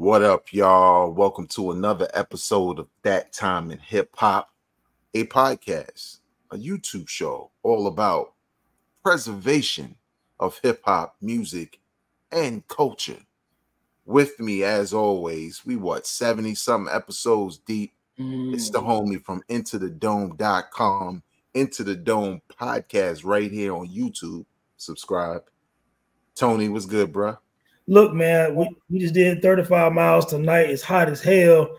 What up, y'all? Welcome to another episode of That Time in Hip Hop, a podcast, a YouTube show all about preservation of hip hop music and culture. With me, as always, we 70-something episodes deep. It's the homie from IntoTheDome.com, Into the Dome podcast right here on YouTube. Subscribe. Tony, what's good, bro? Look, man, we just did 35 miles tonight. It's hot as hell.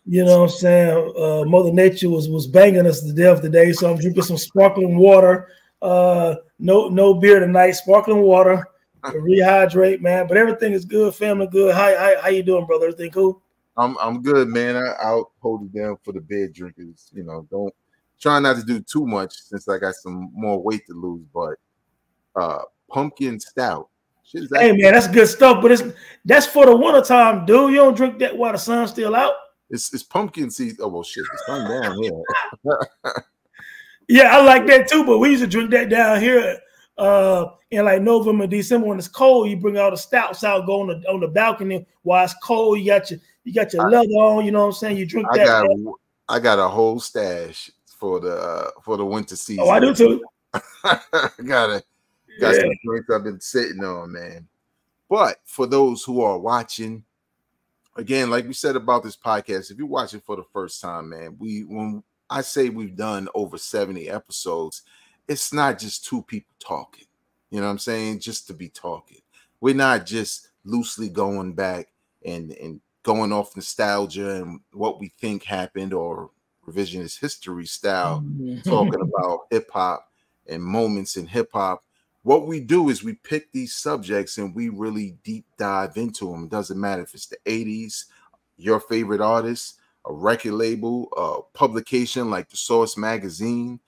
You know what I'm saying? Mother Nature was banging us to death today, so I'm drinking some sparkling water. No beer tonight. Sparkling water to rehydrate, man. But everything is good. Family good. How you doing, brother? Everything cool? I'm good, man. I'll hold it down for the beer drinkers. You know, don't try not to do too much since I got some more weight to lose. But pumpkin stout. Hey man, that's good stuff, but that's for the wintertime, dude. You don't drink that while the sun's still out. It's pumpkin seed. Oh well, shit, the sun down here. Yeah, I like that too. But we used to drink that down here in like November, December when it's cold. You bring all the stouts out, go on the balcony while it's cold. You got your leather on. You know what I'm saying? You drink that. I got a whole stash for the winter season. Oh, I do too. Got some drinks I've been sitting on, man. But for those who are watching, again, like we said about this podcast, if you're watching for the first time, man, when I say we've done over 70 episodes, it's not just two people talking. You know what I'm saying? Just to be talking. We're not just loosely going back and going off nostalgia and what we think happened or revisionist history style, talking about hip hop and moments in hip hop. What we do is we pick these subjects and we really deep dive into them. It doesn't matter if it's the 80s, your favorite artist, a record label, a publication like The Source magazine,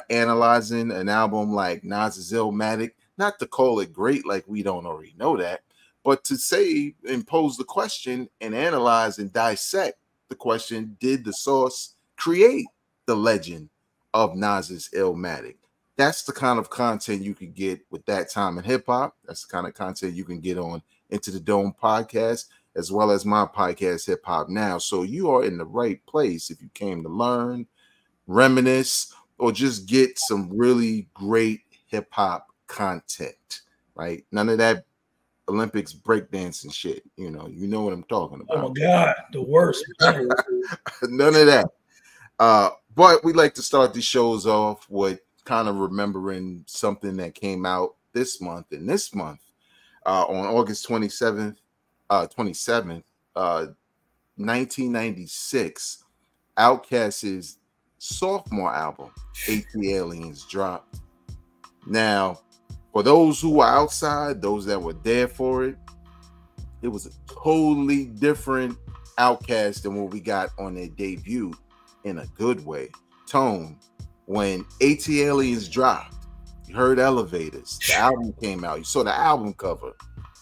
analyzing an album like Nas's Illmatic. Not to call it great like we don't already know that, but to say and pose the question and analyze and dissect the question, did The Source create the legend of Nas's Illmatic? That's the kind of content you can get with That Time in Hip Hop. That's the kind of content you can get on Into the Dome podcast, as well as my podcast, Hip Hop Now. So you are in the right place if you came to learn, reminisce, or just get some really great hip hop content, right? None of that Olympics breakdancing shit. You know what I'm talking about. Oh my God, the worst. None of that. But we like to start these shows off with kind of remembering something that came out this month. And this month, on August 27th, 1996, Outkast's sophomore album, ATLiens, dropped. Now, for those who were outside, those that were there for it, it was a totally different Outkast than what we got on their debut, in a good way. Tone, when ATLiens dropped, you heard Elevators, the album came out, you saw the album cover.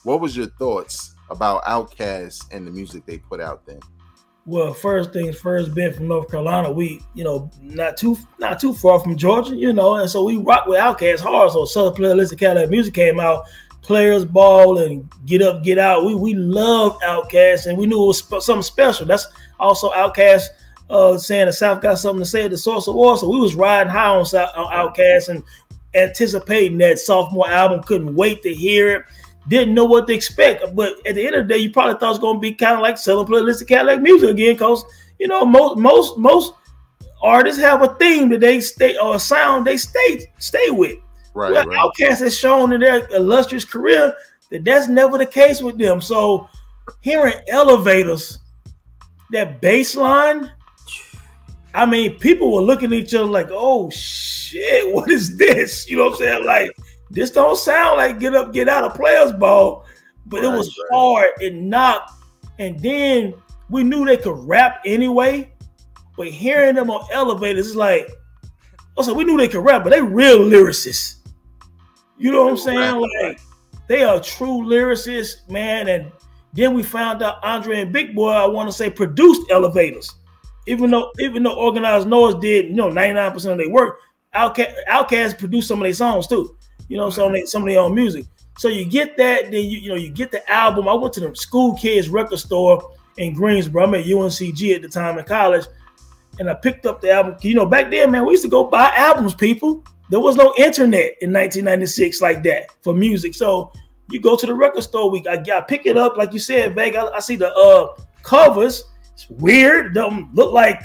What was your thoughts about Outkast and the music they put out then? Well, first things first, being from North Carolina, we, not too far from Georgia, and so we rock with Outkast hard. So Southern Playalistic Cadillac Music came out, Players Ball and Get Up, Get Out. We loved Outkast, and we knew it was something special. That's also Outkast saying the South got something to say at the Source Awards. So we was riding high on Outkast and anticipating that sophomore album. Couldn't wait to hear it. Didn't know what to expect. But at the end of the day, you probably thought it was going to be kind of like Southern Playalistic Cadillac Music again, because, most artists have a theme that they stay, or a sound they stay with. Right, well, right. Outkast has shown in their illustrious career that that's never the case with them. So hearing Elevators, that bass line, I mean, people were looking at each other like, oh shit, what is this? You know what I'm saying? Like, this don't sound like Get Up, Get Out of Players Ball, but it was hard and knocked. And then we knew they could rap anyway, but hearing them on Elevators, it's like, also we knew they could rap, but they real lyricists. You know what I'm saying? Like, they are true lyricists, man. And then we found out Andre and Big Boy, I want to say, produced Elevators. Even though Organized Noise did, 99% of their work, Outkast produced some of their songs too. Some of their own music. So you get that, then you get the album. I went to the School Kids record store in Greensboro. I'm at UNCG at the time in college, and I picked up the album. Back then, man, we used to go buy albums, people. There was no internet in 1996 like that for music. So you go to the record store, I pick it up, like you said, Veg. I see the covers. It's weird. Don't look like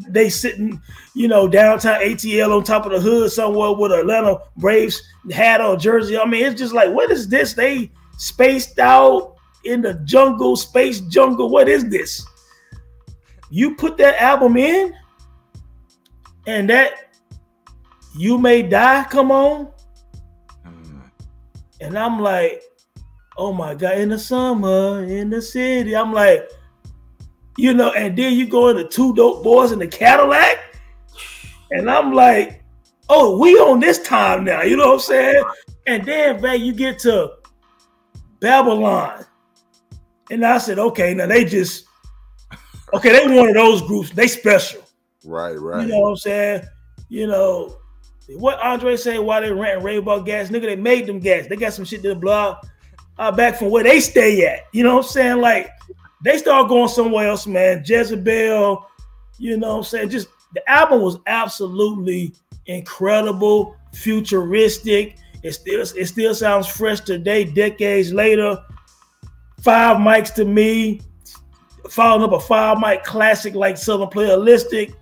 they sitting, downtown ATL on top of the hood somewhere with an Atlanta Braves hat or jersey. I mean, it's just like, what is this? They spaced out in the jungle, space jungle. What is this? You put that album in, and that You May Die come on, and I'm like, oh my God, in the summer, in the city. I'm like, and then you go into Two Dope Boys in the Cadillac, and I'm like, oh, we on this time now, you know what I'm saying? And then, man, you get to Babylon, and I said, okay, now they one of those groups, they special. Right. You know what I'm saying? What Andre say, why they ranting Rainbow gas? Nigga, they made them gas. They got some shit to blow back from where they stay at. You know what I'm saying? Like, they start going somewhere else, man. Jezebel, you know what I'm saying? Just the album was absolutely incredible, futuristic. It still sounds fresh today, decades later. 5 mics to me, following up a 5 mic classic like Southern Playalistic.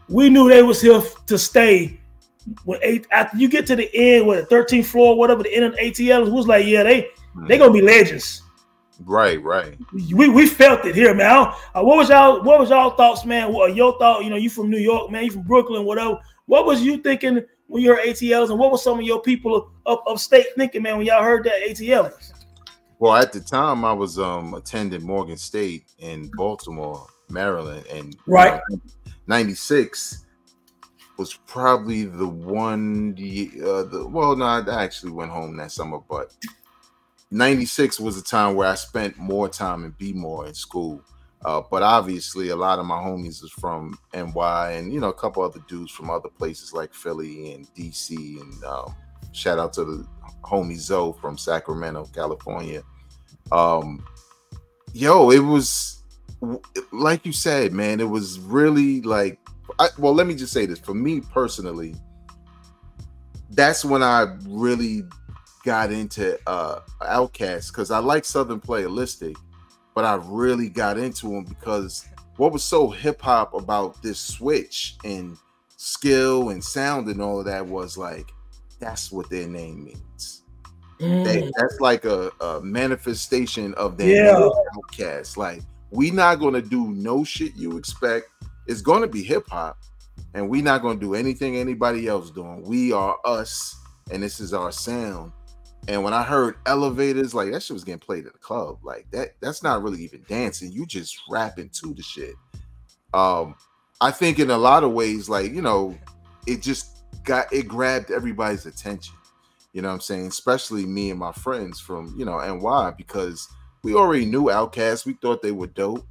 We knew they was here to stay. After you get to the end, with the 13th floor, whatever, the end of the ATL, was like, yeah, they gonna be legends. Right. We felt it here, man. What was y'all thoughts, man? What your thought? You from New York, man. You from Brooklyn, whatever. What was you thinking when you heard ATLs, and what was some of your people upstate thinking, man, when y'all heard that ATLs? Well, at the time, I was attending Morgan State in Baltimore, Maryland, and 96 was probably the one. I actually went home that summer, but 96 was a time where I spent more time in B-more in school. But obviously, a lot of my homies is from NY, and a couple other dudes from other places like Philly and DC. And shout out to the homie Zoe from Sacramento, California. It was like you said, man. It was really like. Let me just say this. For me personally, that's when I really got into Outkast, because I like Southern Playalistic, but I really got into them because what was so hip-hop about this switch and skill and sound and all of that was like, that's what their name means. That's like a manifestation of their Outkast. Like, we not going to do no shit you expect. It's going to be hip-hop, and we're not going to do anything anybody else doing. We are us, and this is our sound. And when I heard Elevators, like, that shit was getting played at the club. Like, that's not really even dancing. You just rapping to the shit. I think in a lot of ways, like, it grabbed everybody's attention. You know what I'm saying? Especially me and my friends from, NY, because we already knew Outkast. We thought they were dope,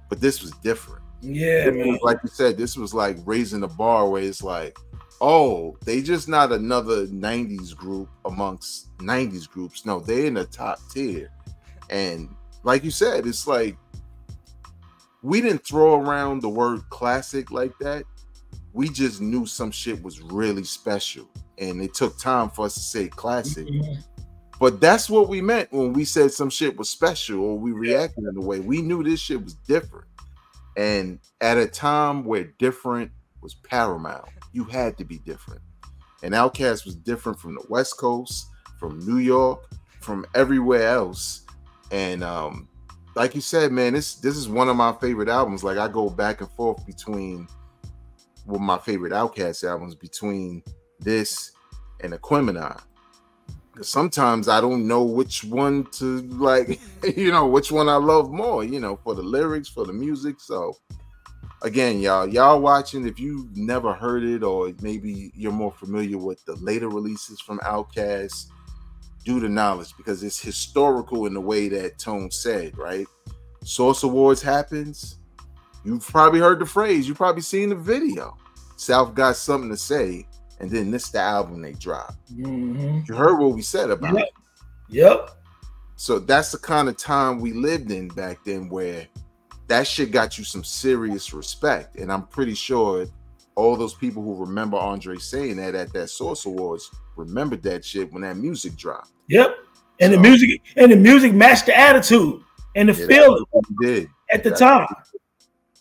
but this was different. Yeah, man. Like you said, this was like raising the bar where it's like, oh, they just not another 90s group amongst 90s groups. No, they're in the top tier. And like you said, it's like, we didn't throw around the word classic like that. We just knew some shit was really special. And it took time for us to say classic. Mm-hmm. But that's what we meant when we said some shit was special, or we reacted in a way. We knew this shit was different. And at a time where different was paramount, you had to be different. And Outkast was different from the West Coast, from New York, from everywhere else. And like you said, man, this is one of my favorite albums. Like, I go back and forth between my favorite Outkast albums, between this and Aquemini. Because sometimes I don't know which one to like, which one I love more, for the lyrics, for the music. So again, y'all watching, if you've never heard it, or maybe you're more familiar with the later releases from Outkast, do the knowledge, because it's historical in the way that Tone said, right? Source Awards happens. You've probably heard the phrase. You've probably seen the video. South got something to say. and then this the album they dropped. Mm-hmm. You heard what we said about it. Yep. So that's the kind of time we lived in back then, where that shit got you some serious respect. And I'm pretty sure all those people who remember Andre saying that at that Source Awards remembered that shit when that music dropped. Yep. And so, the music matched the attitude and the feeling did at the time.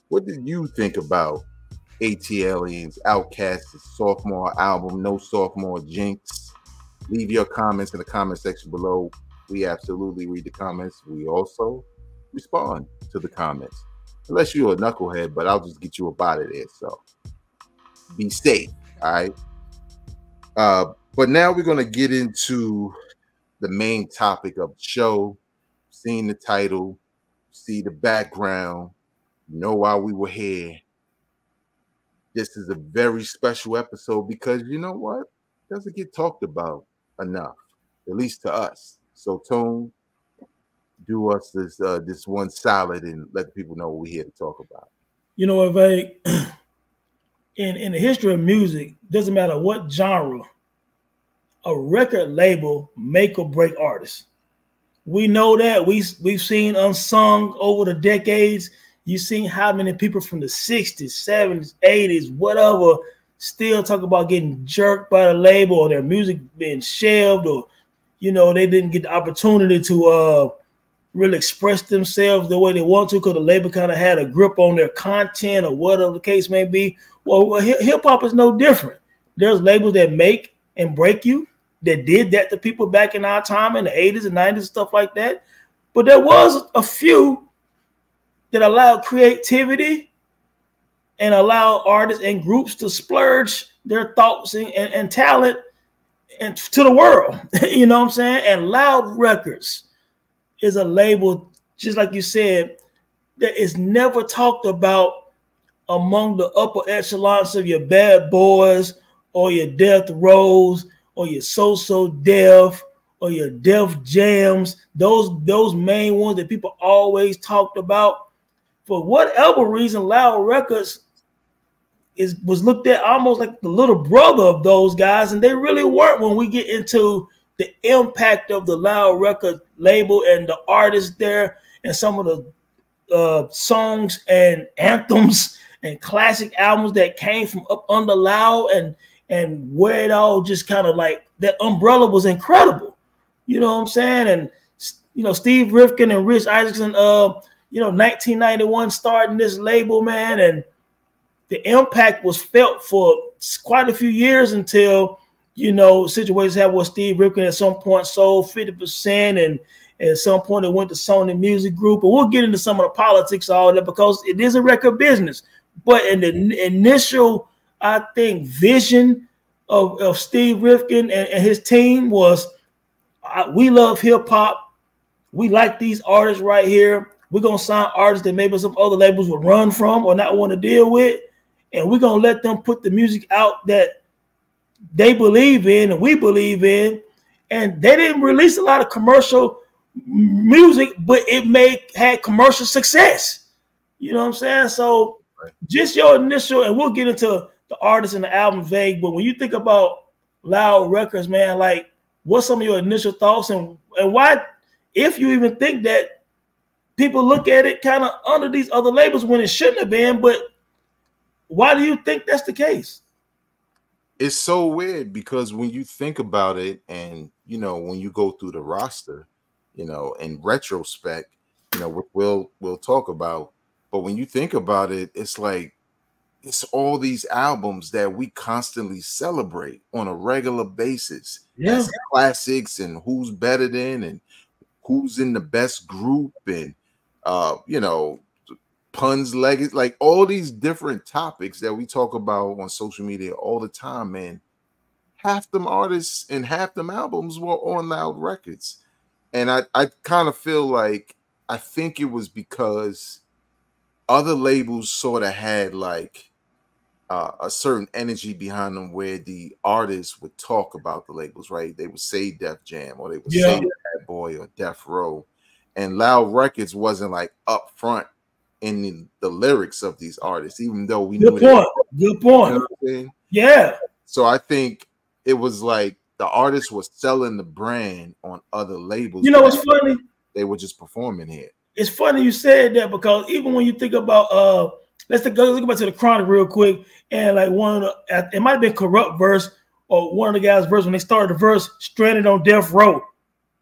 What did you think about ATLiens, Outkast's sophomore album, No Sophomore Jinx? Leave your comments in the comment section below. We absolutely read the comments. We also respond to the comments. Unless you're a knucklehead, but I'll just get you up out of there. So be safe, all right? But now we're going to get into the main topic of the show. Seeing the title, see the background, know why we were here. This is a very special episode because you know what? It doesn't get talked about enough, at least to us. So Tone, do us this one solid and let the people know what we're here to talk about. You know what, Vay? In the history of music, doesn't matter what genre, a record label make or break artists. We know that. We've seen unsung over the decades. You've seen how many people from the 60s, 70s, 80s, whatever, still talk about getting jerked by the label or their music being shelved, or, you know, they didn't get the opportunity to really express themselves the way they want to because the label kind of had a grip on their content or whatever the case may be. Well, hip-hop is no different. There's labels that make and break you, that did that to people back in our time in the 80s and 90s, stuff like that. But there was a few that allowed creativity and allowed artists and groups to splurge their thoughts and talent and to the world. You know what I'm saying? And Loud Records is a label, just like you said, that is never talked about among the upper echelons of your Bad Boys or your Death Rows or your So Def or your Def Jams, those main ones that people always talked about. For whatever reason, Loud Records was looked at almost like the little brother of those guys, and they really weren't when we get into the impact of the Loud Records label and the artists there and some of the songs and anthems and classic albums that came from up under Loud, and where it all just kind of like that umbrella was incredible. You know what I'm saying? And, you know, Steve Rifkin and Rich Isaacson, you know, 1991 starting this label, man, and the impact was felt for quite a few years until, you know, situations happened where Steve Rifkin at some point sold 50%, and at some point it went to Sony Music Group. And we'll get into some of the politics of all that because it is a record business. But in the initial, I think, vision of Steve Rifkin and his team was, we love hip hop. We like these artists right here. We're going to sign artists that maybe some other labels would run from or not want to deal with. And we're going to let them put the music out that they believe in and we believe in. And they didn't release a lot of commercial music, but it had commercial success. You know what I'm saying? So just your initial, and we'll get into the artists and the album vague, but when you think about Loud Records, man, like, what's some of your initial thoughts, and why, if you even think that people look at it kind of under these other labels when it shouldn't have been, but why do you think that's the case? It's so weird because when you think about it, and, you know, when you go through the roster, you know, in retrospect, you know, we'll talk about, but when you think about it, it's like, it's all these albums that we constantly celebrate on a regular basis. Yeah. As classics and who's better than and who's in the best group and, you know, Pun's legacy, like all these different topics that we talk about on social media all the time, man. Half them artists and half them albums were on Loud Records. And I kind of feel like, I think it was because other labels sort of had like a certain energy behind them where the artists would talk about the labels, right? They would say Def Jam or they would say Bad Boy or Death Row. And Loud Records wasn't like up front in the lyrics of these artists, even though we knew Good point. You know what I'm saying? Yeah. So I think it was like the artist was selling the brand on other labels. You know what's funny? They were just performing here. It's funny you said that, because even when you think about let's go back to the Chronic real quick, and like one of the, it might have been Corrupt verse or one of the guys' verse when they started the verse, Stranded on Death Row.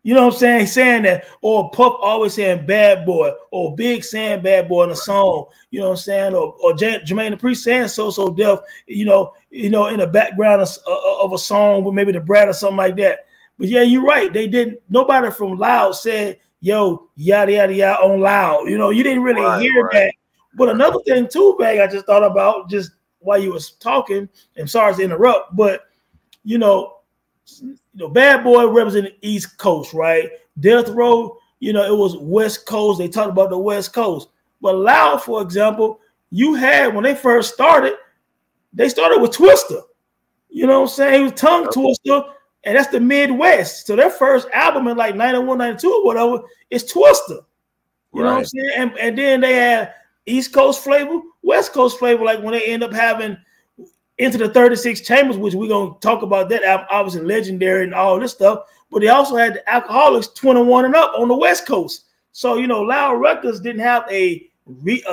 You know what I'm saying? He's saying that, or Puff always saying Bad Boy, or Big saying Bad Boy in a song. You know what I'm saying? Or Jermaine Dupri saying So Deaf. You know, in the background of a song with maybe the Brat or something like that. But yeah, you're right. They didn't. Nobody from Loud said, "Yo, yada yada yada" on Loud. You know, you didn't really hear that. But another thing too, Bag, I just thought about just while you was talking. And sorry to interrupt, but you know, Bad Boy represented East Coast, right? Death Row, you know, it was West Coast. They talked about the West Coast. But Loud, for example, you had, when they first started, they started with Twista. You know what I'm saying? He was Tongue Twister, and that's the Midwest. So their first album in like 91, 92 or whatever is Twista. You know what I'm saying? And then they had East Coast flavor, West Coast flavor, like when they end up having Into the 36 Chambers, which we're going to talk about that album, obviously legendary and all this stuff. But they also had the Alcoholics 21 and up on the West Coast. So, you know, Loud Records didn't have a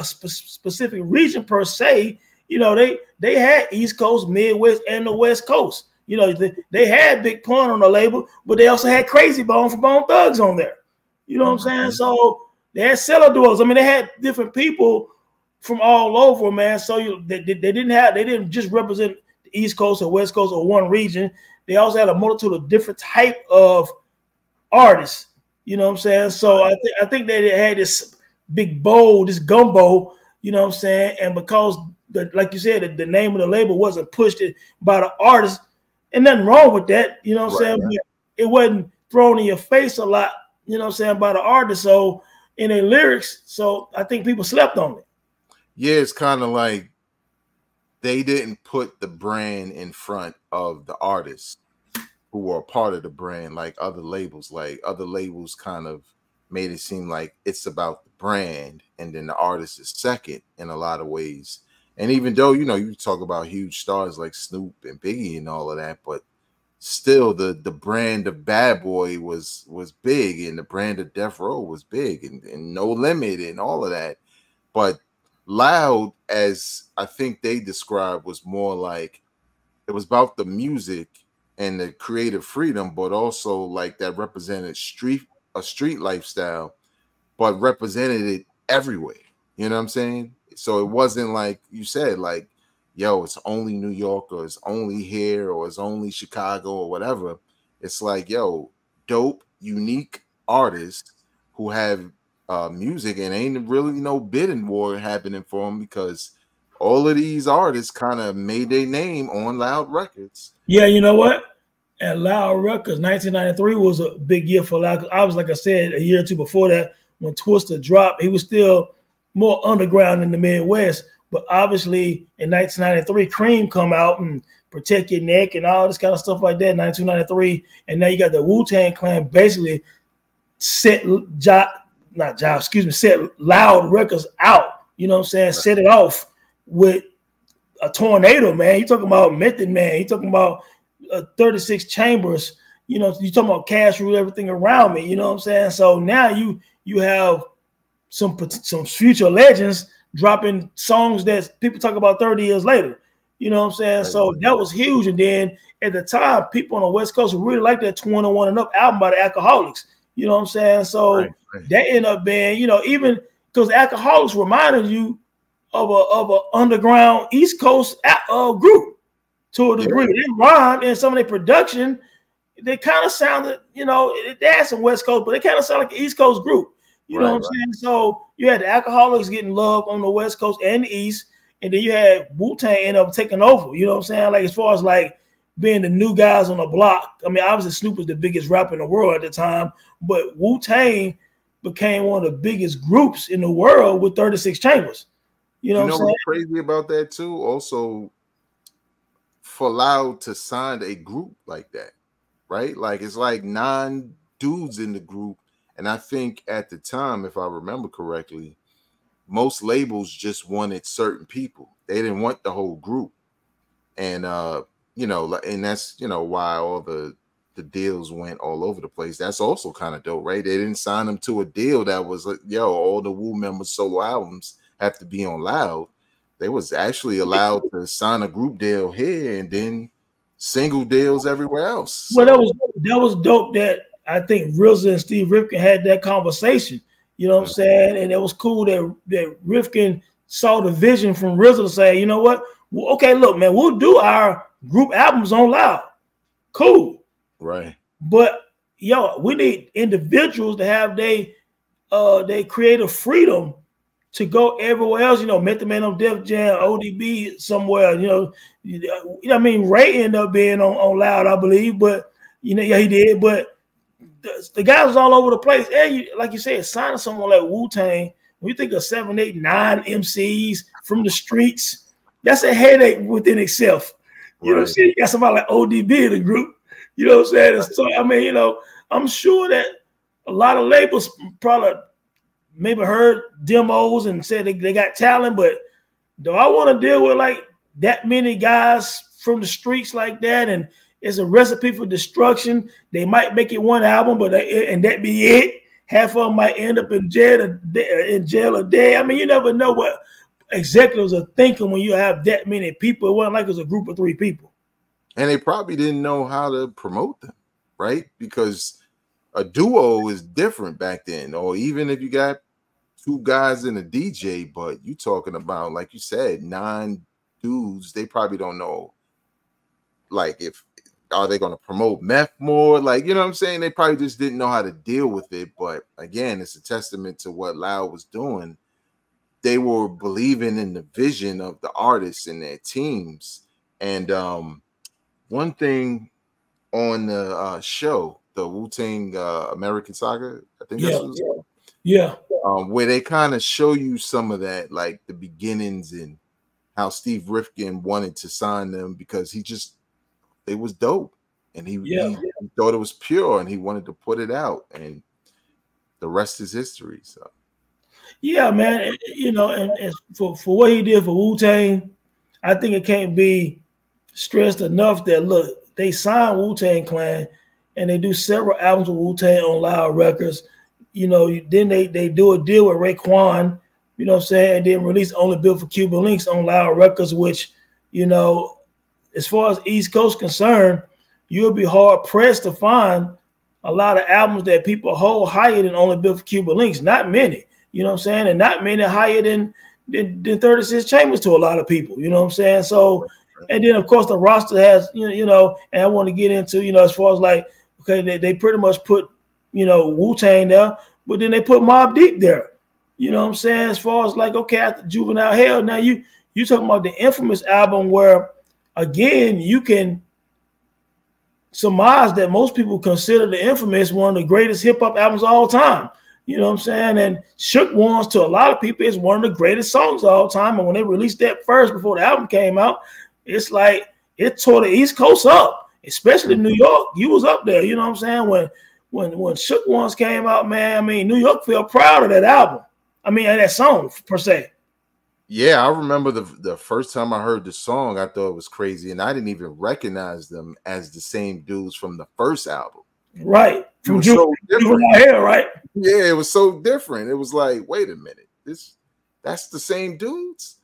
specific region per se. You know, they had East Coast, Midwest, and the West Coast. You know, they had Big Pun on the label, but they also had Crazy Bone from Bone Thugs on there. You know what I'm saying? So they had cellar doors. I mean, they had different people from all over, man. So they didn't just represent the East Coast or West Coast or one region. They also had a multitude of different type of artists. You know what I'm saying? So I think they had this big bowl, this gumbo. You know what I'm saying? And because like you said, the name of the label wasn't pushed by the artist, and nothing wrong with that. You know what I'm saying? But it wasn't thrown in your face a lot. You know what I'm saying, by the artist. So in their lyrics, so I think people slept on it. Yeah, it's kind of like they didn't put the brand in front of the artists who were a part of the brand, like other labels. Like other labels kind of made it seem like it's about the brand, and then the artist is second in a lot of ways. And even though, you know, you talk about huge stars like Snoop and Biggie and all of that, but still the brand of Bad Boy was big, and the brand of Death Row was big, and No Limit and all of that. But Loud, as I think they described, was more like it was about the music and the creative freedom, but also like that represented a street lifestyle, but represented it everywhere. You know what I'm saying? So it wasn't like you said, like, yo, it's only New York, or it's only here, or it's only Chicago, or whatever. It's like, yo, dope, unique artists who have music, and ain't really no bidding war happening for them, because all of these artists kind of made their name on Loud Records. Yeah, you know what? At Loud Records, 1993 was a big year for Loud. I was, like I said, a year or two before that, when Twista dropped, he was still more underground in the Midwest. But obviously, in 1993, Cream come out and Protect Your Neck and all this kind of stuff like that. 1993, and now you got the Wu-Tang Clan basically set Loud Records out. You know what I'm saying? Right. Set it off with a tornado, man. You talking about Method Man? You talking about 36 Chambers? You know, you talking about Cash Rule Everything Around Me? You know what I'm saying? So now you have some future legends dropping songs that people talk about 30 years later. You know what I'm saying? So that was huge. And then at the time, people on the West Coast really liked that 21 and Up album by the Alcoholics. You know what I'm saying? So that ended up being, you know, even because Alcoholics reminded you of a underground East Coast group to a degree. They rhymed, and some of their production, they kind of sounded, you know, they had some West Coast, but they kind of sound like an East Coast group. You know what I'm saying? So you had the Alcoholics getting love on the West Coast and the East, and then you had Wu-Tang end up taking over. You know what I'm saying? Like, as far as like being the new guys on the block. I mean, obviously Snoop was the biggest rapper in the world at the time, but Wu-Tang became one of the biggest groups in the world with 36 Chambers. You know what's crazy about that too? Also, for Loud to sign a group like that, right? Like, it's like 9 dudes in the group. And I think at the time, if I remember correctly, most labels just wanted certain people. They didn't want the whole group. And and that's why all the deals went all over the place. That's also kind of dope, right? They didn't sign them to a deal that was like, all the Wu members solo albums have to be on Loud. They was actually allowed to sign a group deal here and then single deals everywhere else. Well, that was dope that I think RZA and Steve Rifkin had that conversation. You know what I'm saying? And it was cool that Rifkin saw the vision from RZA to say, you know what? Well, okay, look, man, we'll do our group albums on Loud. Cool. Right. But we need individuals to have they creative freedom to go everywhere else. Method Man on Def Jam, ODB somewhere. I mean, Ray ended up being on Loud, I believe, but he did. But the guys was all over the place. And like you said, signing someone like Wu-Tang, when you think of 7, 8, 9 MCs from the streets, that's a headache within itself. You know what I'm saying? You got somebody like ODB in the group. You know what I'm saying? So, I mean, I'm sure that a lot of labels probably maybe heard demos and said they got talent, but do I want to deal with like that many guys from the streets like that? And it's a recipe for destruction. They might make it one album, and that be it. Half of them might end up in jail or dead. I mean, you never know what executives are thinking when you have that many people. It wasn't like it was a group of 3 people. And they probably didn't know how to promote them, right? Because a duo is different back then. Or even if you got 2 guys and a DJ, but you talking about, like you said, 9 dudes, they probably don't know, like, are they going to promote meth more? Like, you know what I'm saying? They probably just didn't know how to deal with it. But again, it's a testament to what Loud was doing. They were believing in the vision of the artists and their teams. And one thing on the show, the Wu-Tang American Saga, I think that's what it's called. Yeah. Where they kind of show you some of that, like the beginnings and how Steve Rifkin wanted to sign them because it was dope. And he thought it was pure and he wanted to put it out. And the rest is history. So. Yeah, man. And for what he did for Wu-Tang, I think it can't be stressed enough that, look, they signed Wu-Tang Clan and they do several albums with Wu-Tang on Loud Records. Then they do a deal with Raekwon, you know what I'm saying, and then release Only Built for Cuban Links on Loud Records, which, as far as East Coast concerned, you'll be hard pressed to find a lot of albums that people hold higher than Only Built for Cuban Links. Not many, you know what I'm saying, and not many higher than 36 Chambers to a lot of people, you know what I'm saying. So, and then of course the roster has, and I want to get into, as far as like, okay, they pretty much put, Wu-Tang there, but then they put Mobb Deep there. You know what I'm saying? As far as like, okay, after Juvenile Hell, now you talking about the Infamous album where, again, you can surmise that most people consider the Infamous one of the greatest hip-hop albums of all time. You know what I'm saying? And Shook Ones, to a lot of people, is one of the greatest songs of all time. And when they released that first before the album came out, it's like it tore the East Coast up, especially New York. You was up there, you know what I'm saying? When Shook Ones came out, man, I mean, New York felt proud of that album. I mean, that song per se. Yeah, I remember the first time I heard the song, I thought it was crazy, and I didn't even recognize them as the same dudes from the first album. Right. From Juvenile Hell, right? Yeah, it was so different. It was like, wait a minute, that's the same dudes.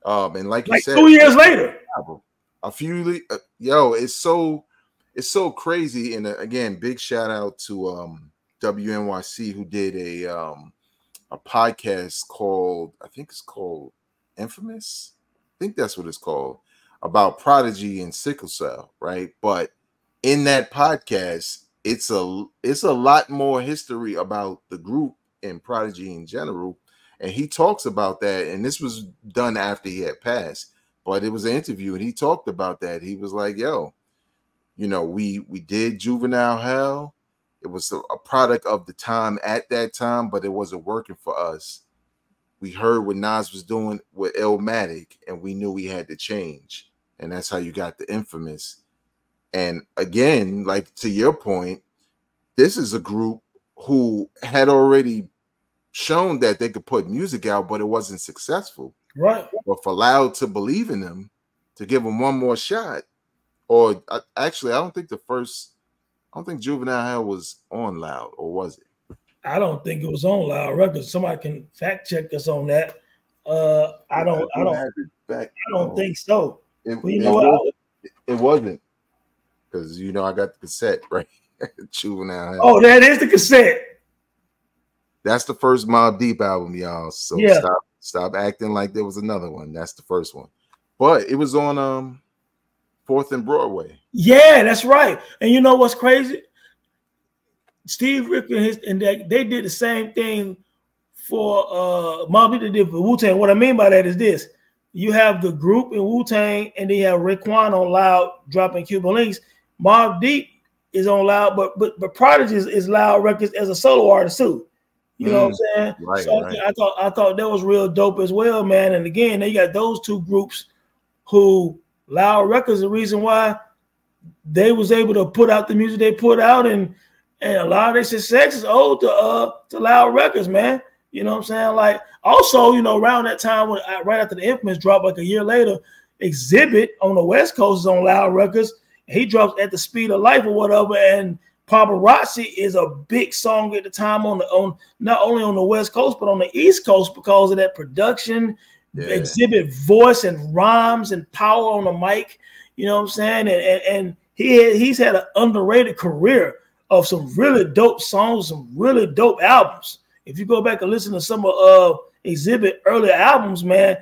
And like you said, 2 years later, it's so crazy. And again, big shout out to WNYC, who did a podcast called, I think it's called Infamous. I think that's what it's called, about Prodigy and sickle cell, right? But in that podcast, it's a lot more history about the group and Prodigy in general. And he talks about that. And this was done after he had passed, but it was an interview and he talked about that. He was like, yo, we did Juvenile Hell. It was a product of the time at that time, but it wasn't working for us. We heard what Nas was doing with Illmatic, and we knew we had to change. And that's how you got the Infamous. And again, like to your point, this is a group who had already shown that they could put music out, but it wasn't successful. Right. But for Loud to believe in them, to give them one more shot, or actually, I don't think Juvenile Hell was on Loud, or was it? I don't think it was on Loud Records. Somebody can fact check us on that. I don't think so. It wasn't, because I got the cassette, right? Juvenile Hell. Oh, that is the cassette. That's the first Mobb Deep album, y'all. So yeah. Stop acting like there was another one. That's the first one. But it was on 4th and Broadway. Yeah, that's right. And you know what's crazy? Steve Rick and they did the same thing for Mobb Deep. They did for Wu-Tang. What I mean by that is this: you have the group in Wu-Tang, and they have Raekwon on Loud dropping Cuban Links. Mobb Deep is on Loud, but Prodigy is Loud Records as a solo artist too. You know what I'm saying? Right, so right. I thought that was real dope as well, man. And again, they got those two groups who Loud Records, the reason why they was able to put out the music they put out, and a lot of their success is owed to Loud Records, man. You know what I'm saying? Like, also, around that time, when right after the Infamous dropped, like a year later, Exhibit on the West Coast is on Loud Records. He drops At the Speed of Life or whatever, and Paparazzi is a big song at the time on not only on the West Coast but on the East Coast because of that production, Exhibit voice and rhymes and power on the mic. You know what I'm saying? And he's had an underrated career of some really dope songs, some really dope albums. If you go back and listen to some of Exhibit earlier albums, man,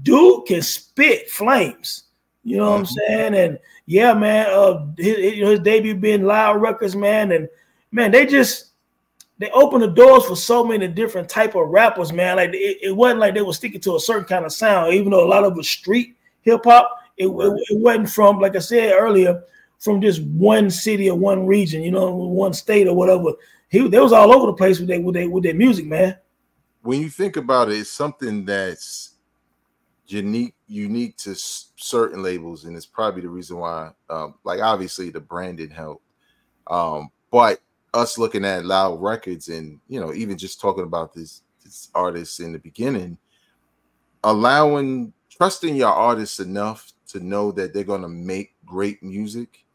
dude can spit flames. You know what I'm saying? And yeah, man, his debut being Loud Records, man, and man, they opened the doors for so many different type of rappers, man. Like it wasn't like they were sticking to a certain kind of sound, even though a lot of it was street hip hop. It wasn't from, like I said earlier, from just one city or one region, one state or whatever. They was all over the place with their music, man. When you think about it, it's something that's unique to certain labels, and it's probably the reason why, like obviously the branding helped, but us looking at Loud Records and even just talking about this artist in the beginning, trusting your artists enough to know that they're going to make great music.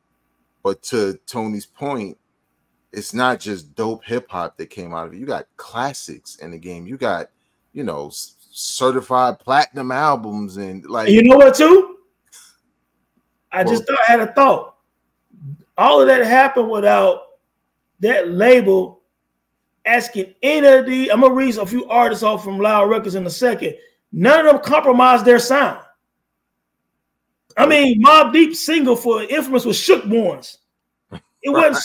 But to Tony's point, it's not just dope hip hop that came out of it. You got classics in the game. You got certified platinum albums, and like, you know what too? I had a thought. All of that happened without that label asking any of the. I'm gonna read a few artists off from Loud Records in a second. None of them compromised their sound. I mean, Mobb Deep's single for Infamous was Shook Ones. It wasn't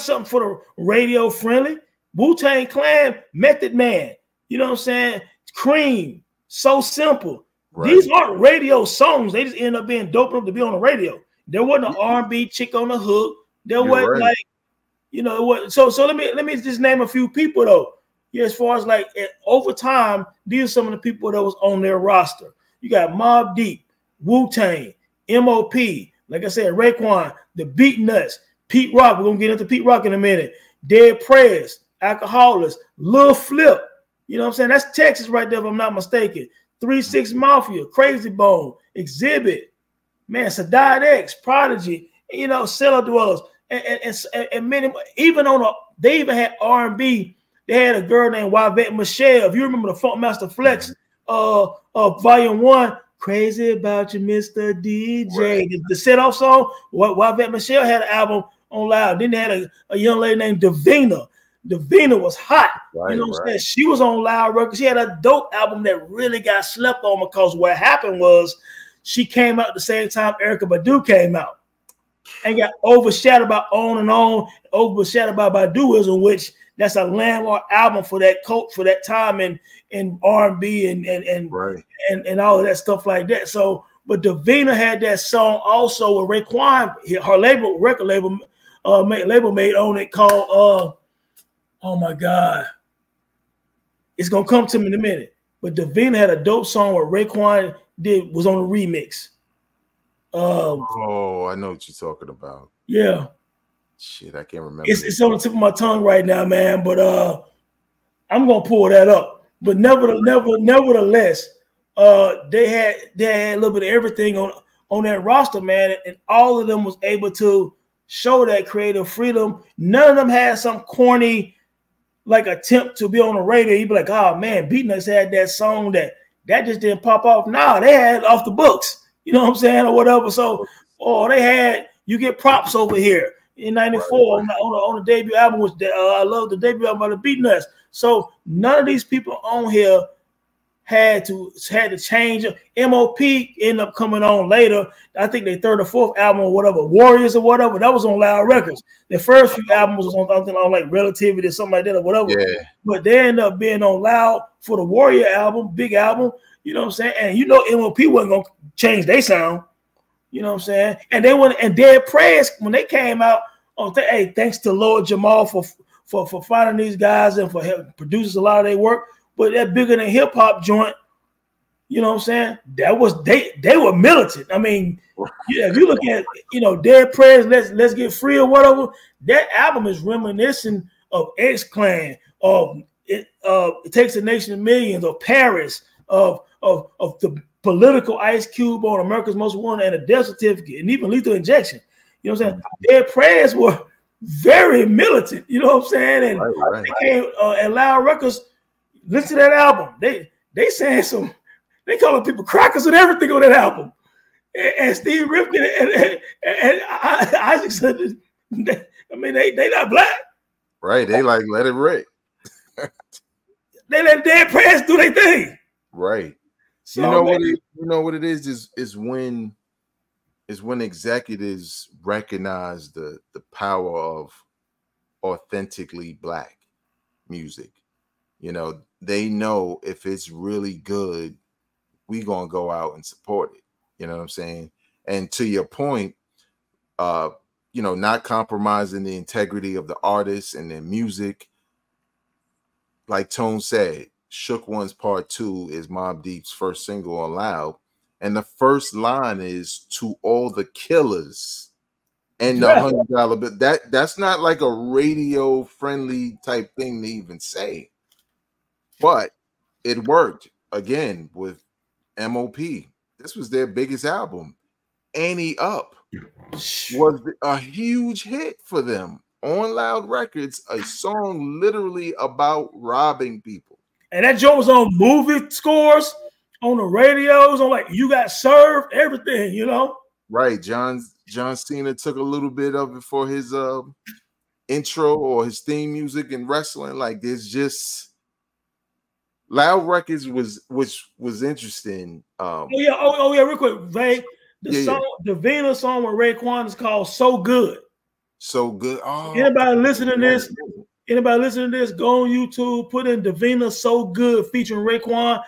something for the radio friendly. Wu-Tang Clan, Method Man. You know what I'm saying? Cream, So Simple. Right. These aren't radio songs. They just end up being dope enough to be on the radio. There wasn't an R&B chick on the hook. There wasn't like, it wasn't. So let me just name a few people though. Yeah, as far as like over time, these are some of the people that was on their roster. You got Mobb Deep, Wu-Tang, MOP, like I said, Raekwon, the Beatnuts, Pete Rock. We're gonna get into Pete Rock in a minute. Dead Prez, Alcoholics, Lil Flip. You know what I'm saying? That's Texas right there, if I'm not mistaken. 3 6 Mafia, Crazy Bone, Exhibit, man, Sadat X, Prodigy, Cellar Dwellers, and many. Even they even had R&B. They had a girl named Wavette Michelle. If you remember the Funkmaster Flex, Volume 1, Crazy About You, Mr. DJ. Right. The set-off song, Wavette Michelle had an album on Loud. Then they had a young lady named Davina. Davina was hot. Right, you know what I'm saying? She was on Loud Records. She had a dope album that really got slept on because what happened was she came out at the same time Erykah Badu came out and got overshadowed by On and On, overshadowed by Baduism, which that's a landmark album for that cult for that time in R&B and all of that stuff like that. So, but Davina had that song also with Raekwon, her record label made on it called oh my God, it's gonna come to me in a minute. But Davina had a dope song where Raekwon was on a remix. Oh, I know what you're talking about. Yeah. Shit, I can't remember. It's on the tip of my tongue right now, man. But I'm gonna pull that up. But nevertheless, they had a little bit of everything on that roster, man, and all of them was able to show that creative freedom. None of them had some corny like attempt to be on the radio. You'd be like, oh man, Beatnuts had that song that just didn't pop off. Nah, they had it off the books. You know what I'm saying, or whatever. So, they had You Get Props over here in '94 on the debut album, which I love the debut album by the Beatnuts. So none of these people on here had to change. MOP ended up coming on later. I think their third or fourth album or whatever, Warriors or whatever, that was on Loud Records. The first few albums was on something on like Relativity or something like that or whatever. Yeah. But they ended up being on Loud for the Warrior album, big album. You know what I'm saying? And you know MOP wasn't gonna change their sound. You know what I'm saying? And they went and Dead Prez when they came out. Hey, thanks to Lord Jamal for finding these guys and for helping produce a lot of their work. But that Bigger Than Hip Hop joint, you know what I'm saying? That was they were militant. I mean, yeah, if you look at Dead Prez, Let's Get Free or whatever, that album is reminiscent of X-Clan, of It Takes a Nation of Millions, of Paris, of the political Ice Cube on America's Most Wanted and a Death Certificate, and even Lethal Injection. You know what I'm saying? Dead Prez were very militant. You know what I'm saying? And they came at Loud Records. Listen to that album. They saying they calling people crackers and everything on that album. And Steve Rifkin and Isaac said, I mean, they not black. Right. They like let it rip. They let Dead Prez do their thing. Right. So you know what it is when executives recognize the power of authentically black music. You know, they know if it's really good, we gonna go out and support it. You know what I'm saying? And to your point, not compromising the integrity of the artists and their music. Like Tone said, Shook Ones Part 2 is Mobb Deep's first single on Loud. And the first line is to all the killers and the $100 bill. That's not like a radio friendly type thing to even say. But it worked again with MOP. This was their biggest album. Ante Up was a huge hit for them on Loud Records, a song literally about robbing people. And that joint was on movie scores, on the radios, on like You Got Served, everything, you know? Right. John Cena took a little bit of it for his intro or his theme music in wrestling. Like there's just Loud Records was interesting. Oh yeah, real quick, Vay. The Vina song with Raekwon is called So Good. So Good. Oh, anybody listening to this, go on YouTube, put in Davina So Good featuring Raekwon.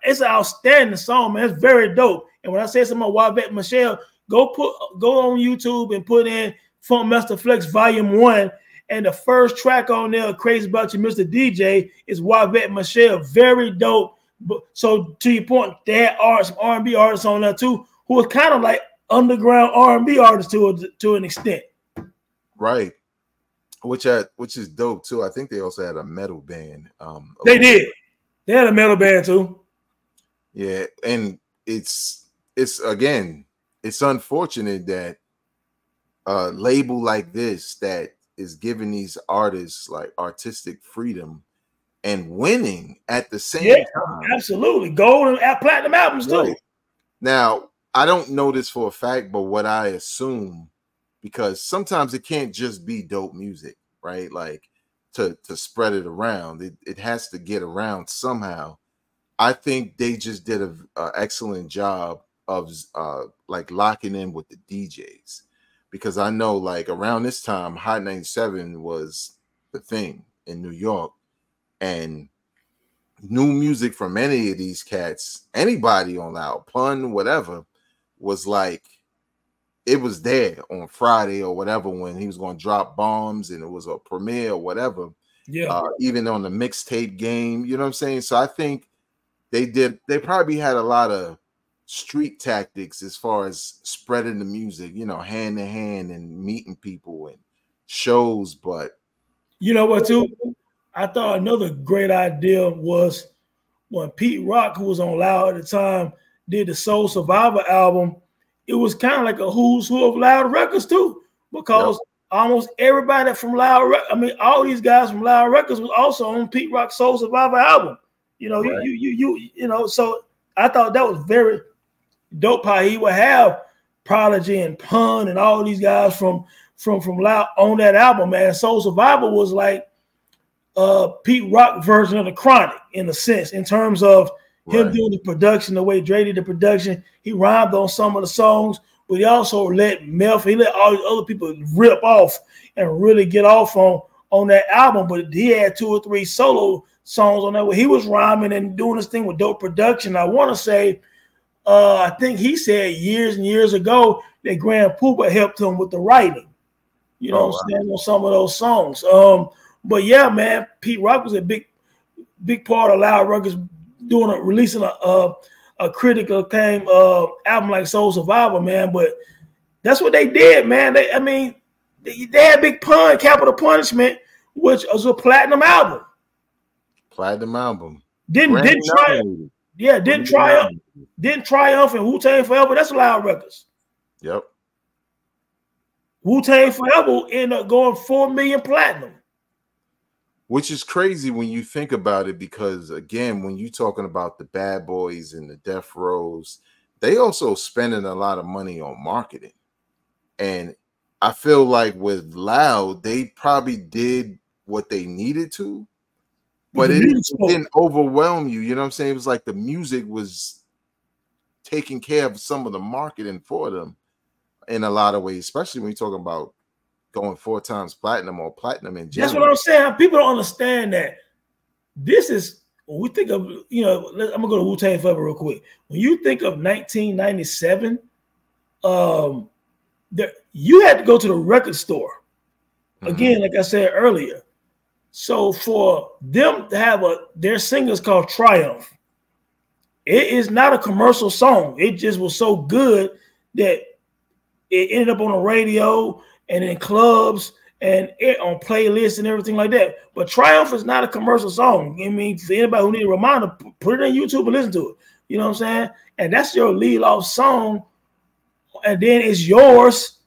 It's an outstanding song, man. It's very dope. And when I say something about Wavette Michelle, go on YouTube and put in Funkmaster Flex Volume 1. And the first track on there, Crazy About You, Mr. DJ, is Wavette Michelle. Very dope. So to your point, they had some R&B artists on there too, who was kind of like underground R&B artists to an extent. Right. Which is dope too. I think they also had a metal band. They did. They had a metal band too. Yeah, and it's unfortunate that a label like this that is giving these artists like artistic freedom and winning at the same time. Absolutely. Gold and platinum albums too. Right. Now, I don't know this for a fact, but what I assume, because sometimes it can't just be dope music, right? Like to spread it around, it has to get around somehow. I think they just did an excellent job of like locking in with the DJs, because I know like around this time, Hot 97 was the thing in New York, and new music from any of these cats, anybody on Loud, Pun, whatever, was like, it was there on Friday or whatever when he was going to drop bombs and it was a premiere or whatever. Yeah. Even on the mixtape game, you know what I'm saying? So I think they probably had a lot of street tactics as far as spreading the music, hand to hand and meeting people and shows. But you know what, too? I thought another great idea was when Pete Rock, who was on Loud at the time, did the Soul Survivor album it was kind of like a who's who of Loud Records too, because almost everybody from Loud, I mean, all these guys from Loud Records was also on Pete Rock's Soul Survivor album. You know, right. you know, so I thought that was very dope how he would have Prodigy and Pun and all these guys from Loud on that album, man. Soul Survivor was like Pete Rock version of the Chronic in a sense, in terms of him doing the production, the way Dre did the production. He rhymed on some of the songs, but he also let he let all these other people rip off and really get off on that album. But he had 2 or 3 solo songs on that where he was rhyming and doing this thing with dope production. I want to say, I think he said years and years ago that Grand Puba helped him with the writing. You know what I'm saying, on some of those songs. But yeah, man, Pete Rock was a big part of Loud Records releasing a critical acclaim album like Soul Survivor, man. But that's what they did, man. They had Big Pun, Capital Punishment, which was a platinum album. Platinum album. Didn't Triumph and Wu-Tang Forever. That's Loud Records. Yep. Wu-Tang Forever ended up going 4 million platinum. Which is crazy when you think about it, because again, when you're talking about the Bad Boys and the Death Rows, they also spending a lot of money on marketing. And I feel like with Loud, they probably did what they needed to, but it didn't overwhelm you. You know what I'm saying? It was like the music was taking care of some of the marketing for them in a lot of ways, especially when you're talking about going 4 times platinum or platinum in general. That's what I'm saying. People don't understand that. This is, when we think of, you know, I'm going to go to Wu-Tang Forever real quick. When you think of 1997, you had to go to the record store. Again, like I said earlier. So for them to have their singles called Triumph, it is not a commercial song. It just was so good that it ended up on the radio and in clubs and on playlists and everything like that. But Triumph is not a commercial song. I mean, for anybody who need a reminder, put it on YouTube and listen to it. You know what I'm saying? And that's your lead off song. And then it's yours.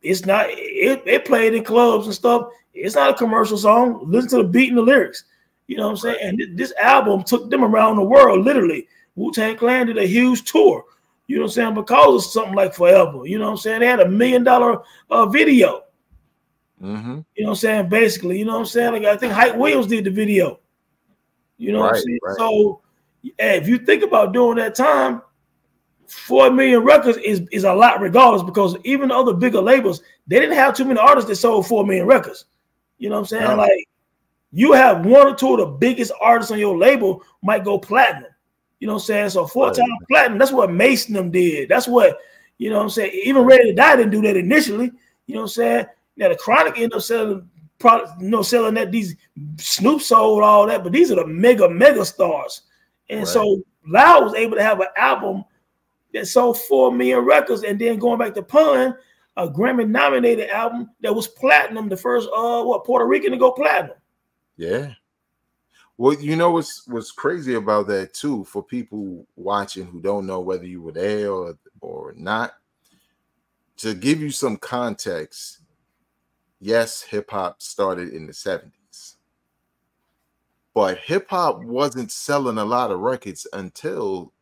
It's not, it played in clubs and stuff. It's not a commercial song. Listen to the beat and the lyrics. You know what I'm saying? And this album took them around the world, literally. Wu-Tang Clan did a huge tour. You know what I'm saying? Because of something like Forever. You know what I'm saying? They had $1 million video. You know what I'm saying? Basically, you know what I'm saying? Like, I think Hype Williams did the video. You know what I'm saying? So if you think about during that time, 4 million records is a lot regardless, because even the other bigger labels, they didn't have too many artists that sold 4 million records. You know what I'm saying? Yeah. Like, you have 1 or 2 of the biggest artists on your label might go platinum. You know what I'm saying? So 4 times platinum, that's what Mason them did. That's what, you know what I'm saying? Even Ready to Die didn't do that initially. You know what I'm saying? Now the Chronic ended up selling products, you know, selling that these Snoop sold all that, but these are the mega stars. And so Loud was able to have an album that sold 4 million records, and then going back to Pun, a Grammy nominated album that was platinum, the first Puerto Rican to go platinum. Yeah. Well, you know what's crazy about that too, for people watching who don't know whether you were there or not, to give you some context, yes, hip hop started in the 70s, but hip hop wasn't selling a lot of records until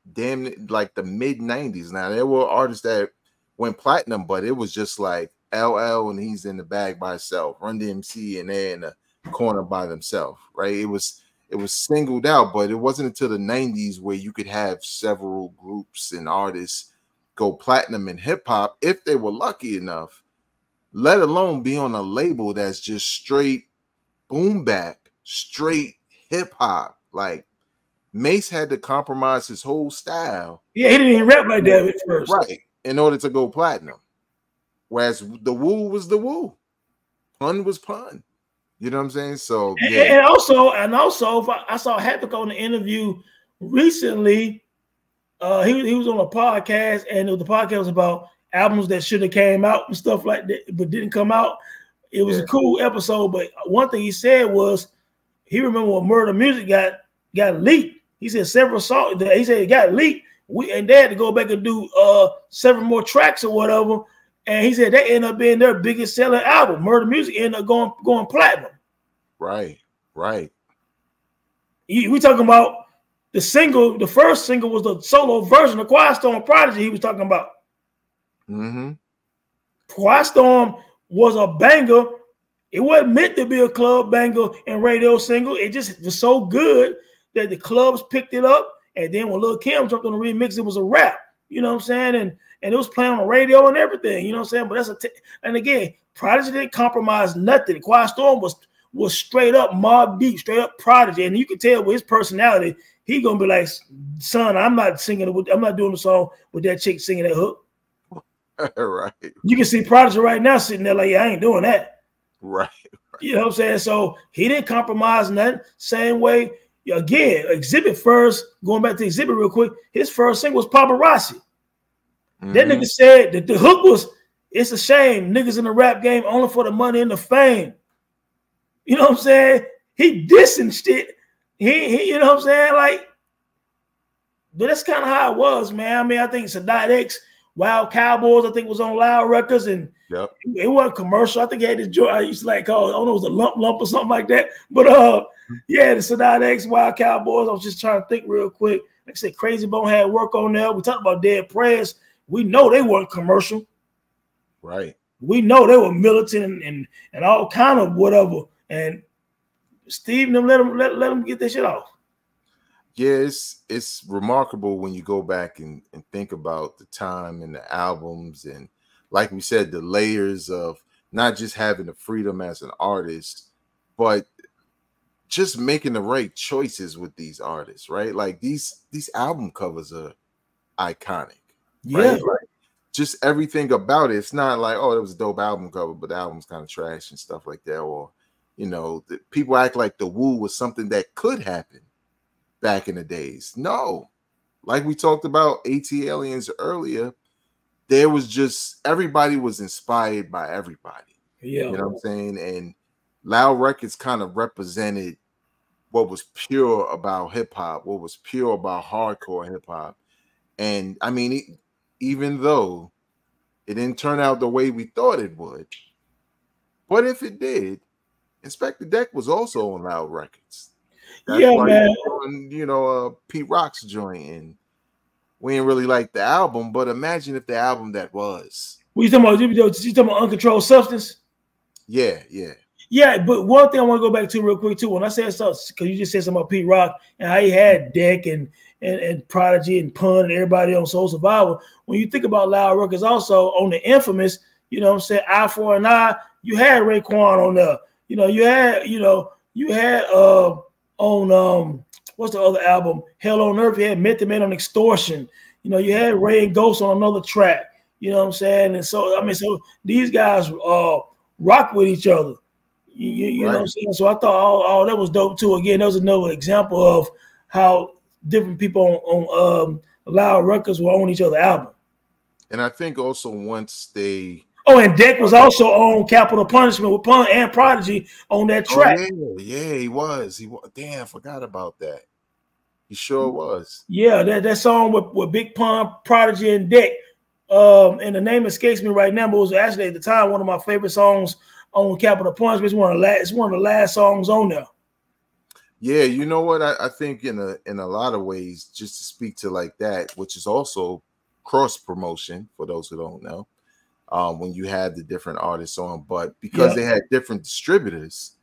like the mid 90s. Now there were artists that went platinum, but it was just like LL and he's in the bag by himself, Run DMC and they're in the corner by themselves, right? It was singled out, but it wasn't until the 90s where you could have several groups and artists go platinum in hip hop if they were lucky enough, let alone be on a label that's just straight boom bap, straight hip hop. Like Mace had to compromise his whole style. Yeah, he didn't even rap like that at first. Right, in order to go platinum. Whereas the Wu was the Wu. Pun was Pun. You know what I'm saying? So and also, I saw Havoc on the interview recently. He was on a podcast, and the podcast was about albums that should have came out and stuff like that, but didn't come out. It was a cool episode, but one thing he said was he remember when Murder Music got leaked. He said several songs. He said it got leaked, They had to go back and do 7 more tracks or whatever. And he said that ended up being their biggest selling album. Murder Music ended up going platinum. Right. We talking about the single. The first single was the solo version of Quiet Storm Prodigy. He was talking about. Quiet Storm was a banger. It wasn't meant to be a club banger and radio single. It just was so good that the clubs picked it up. And then when Lil' Kim jumped on the remix, it was a rap. You know what I'm saying? And it was playing on the radio and everything. You know what I'm saying? But and again, Prodigy didn't compromise nothing. Quiet Storm was straight up Mobb Deep, straight up Prodigy. And you can tell with his personality, he gonna be like, son, I'm not doing the song with that chick singing that hook. Right. You can see Prodigy right now sitting there like, yeah, I ain't doing that. Right. You know what I'm saying? So he didn't compromise nothing. Same way, again, Exhibit first, going back to Exhibit real quick, his first single was Paparazzi. That nigga said that the hook was, it's a shame, niggas in the rap game only for the money and the fame. You know what I'm saying? He dissing shit. He you know what I'm saying? Like, but that's kind of how it was, man. I mean, I think Sadat X, Wild Cowboys, I think was on Loud Records, and it wasn't commercial. I think he had this joint I used to like call, I don't know, it was a lump or something like that. But yeah, the Sadat X, Wild Cowboys. I was just trying to think real quick. Like I said, Crazy Bone had work on there. We talked about Dead Prez. We know they weren't commercial. Right. We know they were militant and all kind of whatever. And Steve and them let them get that shit off. Yeah, it's remarkable when you go back and think about the time and the albums, and like we said, the layers of not just having the freedom as an artist, but just making the right choices with these artists, right? Like these album covers are iconic. Yeah. Right? Like, just everything about it. It's not like, oh, it was a dope album cover, but the album's kind of trash and stuff like that. Or, you know, people act like The Woo was something that could happen back in the days. No. Like we talked about ATLiens earlier, there was just, everybody was inspired by everybody. Yeah. You know what I'm saying? And Loud Records kind of represented what was pure about hip-hop, what was pure about hardcore hip-hop. And I mean, even though it didn't turn out the way we thought it would, but if it did, Inspector Deck was also on Loud Records. That's yeah, man. On, you know, Pete Rock's joint, and we didn't really like the album, but imagine if the album that was. What you talking about? You talking about Uncontrolled Substance? Yeah. Yeah, but one thing I want to go back to real quick too, when I said something, because you just said something about Pete Rock and how he had Deck and Prodigy and Pun and everybody on Soul Survivor. When you think about Loud Records, also on the infamous, you know what I'm saying, Eye for an Eye, you had Raekwon on there. You know, you had on what's the other album? Hell on Earth, you had Method Man on Extortion. You know, you had Ray and Ghost on another track. You know what I'm saying? And so I mean, so these guys rock with each other. You know what I'm saying? So I thought all that was dope too. Again, that was another example of how different people on Loud Records were on each other's album. And I think also once they and Deck was also on Capital Punishment with Pun and Prodigy on that track. Yeah, he was. Damn, I forgot about that. He sure was. Yeah, that song with Big Pun, Prodigy, and Deck. And the name escapes me right now, but it was actually at the time one of my favorite songs on Capital Punishment. It's one of the last songs on there. Yeah, you know what? I think in a lot of ways, just to speak to like that, which is also cross promotion for those who don't know, when you had the different artists on, but because they had different distributors,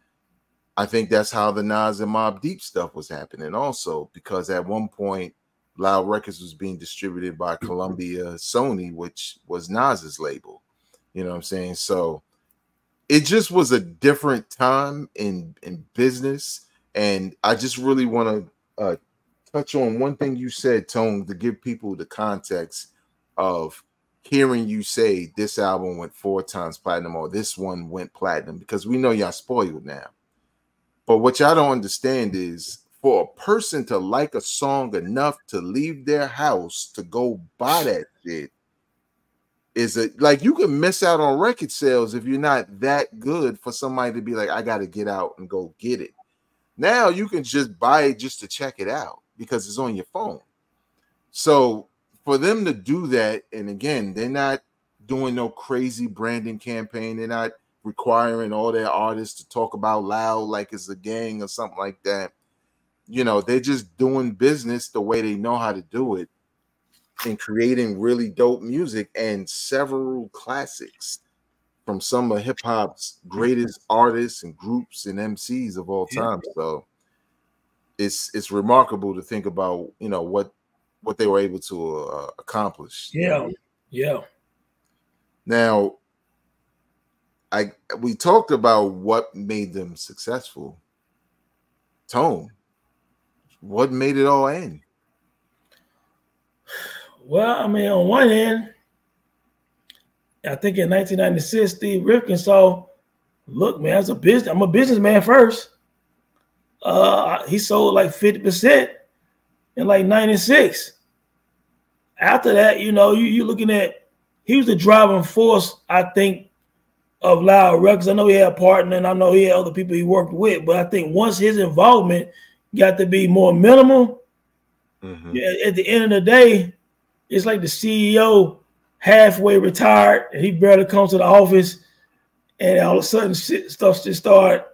I think that's how the Nas and Mobb Deep stuff was happening also, because at one point Loud Records was being distributed by Columbia Sony, which was Nas's label. You know what I'm saying? So it just was a different time in business. And I just really want to touch on one thing you said, Tone, to give people the context of hearing you say this album went 4 times platinum or this one went platinum, because we know y'all spoiled now. But what y'all don't understand is for a person to like a song enough to leave their house to go buy that shit is like you can miss out on record sales if you're not that good for somebody to be like, I got to get out and go get it. Now you can just buy it just to check it out because it's on your phone. So for them to do that, and again, they're not doing no crazy branding campaign. They're not requiring all their artists to talk about loud like it's a gang or something like that. You know, they're just doing business the way they know how to do it and creating really dope music and several classics from some of hip-hop's greatest artists and groups and MCs of all time. So it's remarkable to think about, you know, what they were able to accomplish. Yeah. Now, we talked about what made them successful. Tone, what made it all end? Well, I mean, on one end, I think in 1996, Steve Rifkin saw, look, man, I'm a businessman first. He sold like 50% in like 96. After that, you know, you're looking at, he was the driving force, I think, of Loud Records. I know he had a partner and I know he had other people he worked with, but I think once his involvement got to be more minimal, at the end of the day, it's like the CEO halfway retired and he barely comes to the office, and all of a sudden stuff just started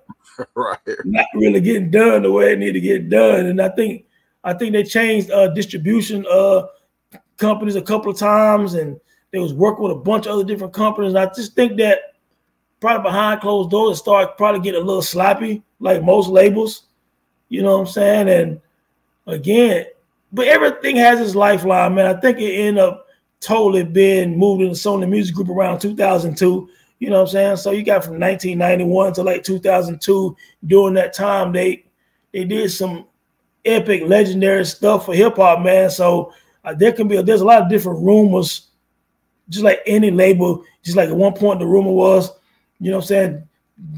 not really getting done the way it needed to get done. And I think they changed distribution companies a couple of times, and they was working with a bunch of other different companies. And I just think that probably behind closed doors, it started probably getting a little sloppy, like most labels. You know what I'm saying? And again, but everything has its lifeline, man. I think it ended up totally being moved into Sony Music Group around 2002. You know what I'm saying? So you got from 1991 to like 2002. During that time, they did some epic, legendary stuff for hip hop, man. So there's a lot of different rumors, just like any label. Just like at one point the rumor was, you know what I'm saying,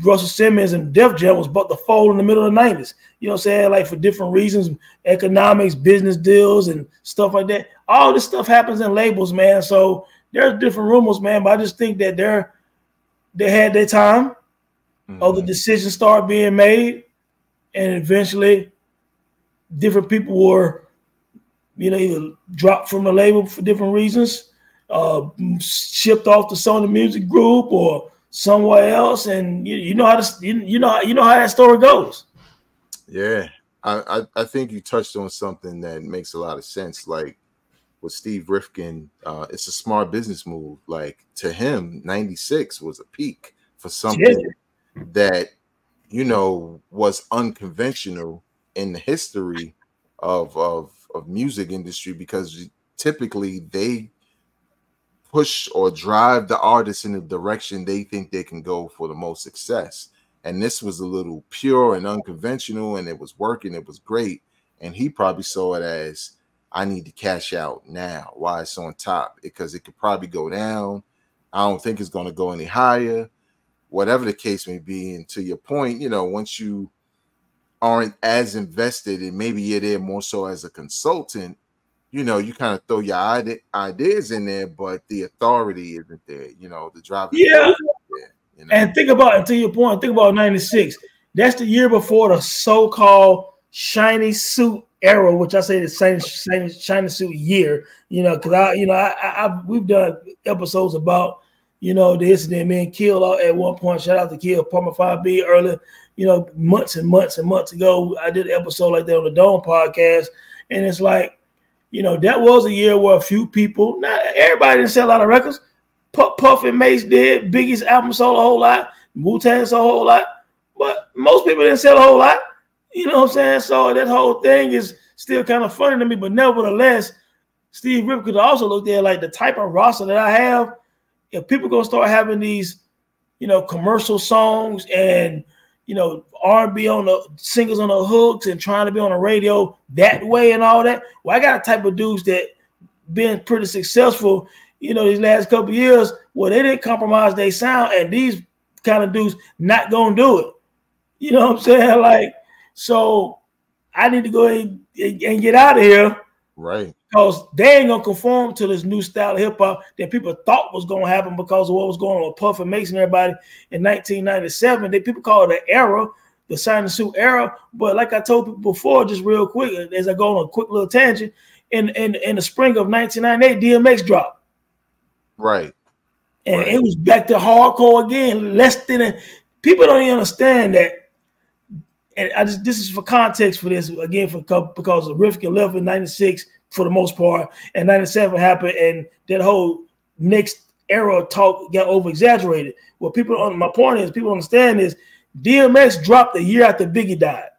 Russell Simmons and Def Jam was about to fold in the middle of the 90s. You know what I'm saying? Like for different reasons, economics, business deals, and stuff like that. All this stuff happens in labels, man. So there's different rumors, man. But I just think that they had their time. Other decisions started being made, and eventually different people were, you know, either dropped from the label for different reasons, shipped off to Sony Music Group or somewhere else, and you know how that story goes. Yeah, I think you touched on something that makes a lot of sense. Like with Steve Rifkin, it's a smart business move. Like to him, 96 was a peak for something that, you know, was unconventional in the history of music industry, because typically they push or drive the artists in the direction they think they can go for the most success. And this was a little pure and unconventional, and it was working. It was great. And he probably saw it as, I need to cash out now while it's on top, because it could probably go down. I don't think it's going to go any higher, whatever the case may be. And to your point, you know, once you aren't as invested, and maybe you're there more so as a consultant, you know, you kind of throw your ideas in there, but the authority isn't there. You know, the driver. Yeah. There, you know? And think about, to your point, think about 96. That's the year before the so-called shiny suit era, which I say the same shiny suit year. You know, because we've done episodes about, you know, the incident being killed at one point. Shout out to Kill Palmer 5B earlier. You know, months and months and months ago, I did an episode like that on the Dome podcast, and it's like, you know, that was a year where a few people, not everybody didn't sell a lot of records. Puff and Mace did. Biggie's album sold a whole lot. Wu-Tang sold a whole lot. But most people didn't sell a whole lot. You know what I'm saying? So that whole thing is still kind of funny to me. But nevertheless, Steve Rifkin could also look there like the type of roster that I have. If people going to start having these, you know, commercial songs and, you know, R&B on the singles on the hooks and trying to be on the radio that way and all that. Well, I got a type of dudes that been pretty successful, you know, these last couple of years where they didn't compromise their sound, and these kind of dudes not gonna do it. You know what I'm saying? Like, so I need to go ahead and get out of here. Right. Because they ain't gonna conform to this new style of hip hop that people thought was gonna happen because of what was going on with Puff and Mason and everybody in 1997. People call it an era, the shiny suit era. But like I told people before, just real quick, as I go on a quick little tangent, in the spring of 1998, DMX dropped. Right. And it was back to hardcore again. People don't even understand that. And this is for context for this again, because of Rifkin left in 96 for the most part, and 97 happened, and that whole next era talk got over exaggerated. What my point is, people understand is DMX dropped a year after Biggie died.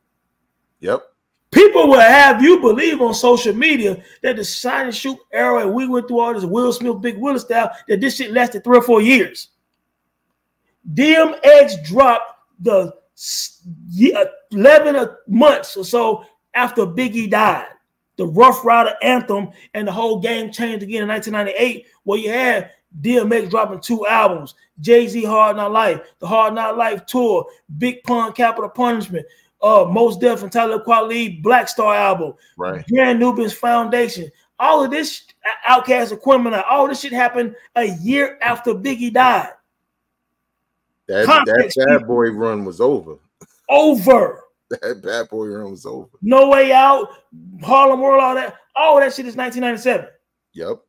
Yep. People will have you believe on social media that the Shine and Shoot era, and we went through all this Will Smith, Big Willie style, that this shit lasted 3 or 4 years. DMX dropped the 11 months or so after Biggie died. The Rough Rider anthem, and the whole game changed again in 1998, where you had DMX dropping 2 albums, Jay-Z Hard Knock Life, the Hard Knock Life tour, Big Pun Capital Punishment, Mos Def and Talib Kweli Black Star album, right? Grand Nubians Foundation. All of this, Outkast Equipment, all this shit happened a year after Biggie died. That Bad Boy run was over. That Bad Boy run was over. No Way Out, Harlem World, all that shit is 1997. Yep.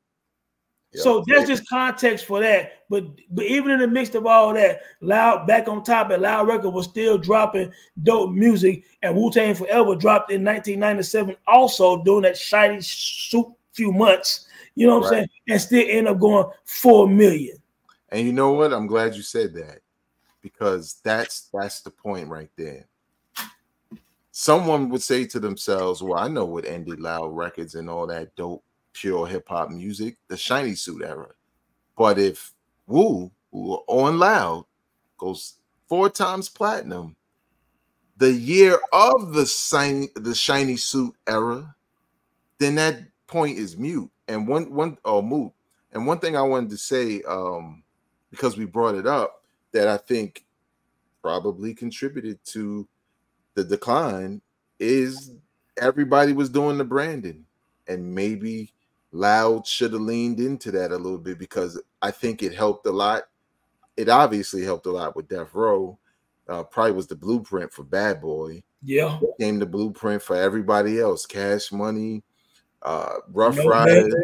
So that's just context for that. But even in the midst of all that, Loud back on top, and Loud Record was still dropping dope music, and Wu-Tang Forever dropped in 1997, also during that shiny few months. You know what I'm saying? And still end up going 4 million. And you know what? I'm glad you said that, because that's the point right there. Someone would say to themselves, well, I know what ended Loud Records and all that dope pure hip-hop music, the Shiny Suit era. But if Wu, who on Loud, goes 4 times platinum the year of the Shiny Suit era, then that point is mute. And moot. And one thing I wanted to say, because we brought it up, that I think probably contributed to the decline, is everybody was doing the branding, and maybe Loud should have leaned into that a little bit, because I think it helped a lot. It obviously helped a lot with Death Row. Probably was the blueprint for Bad Boy. Yeah. It became the blueprint for everybody else. Cash Money, Rough Riders,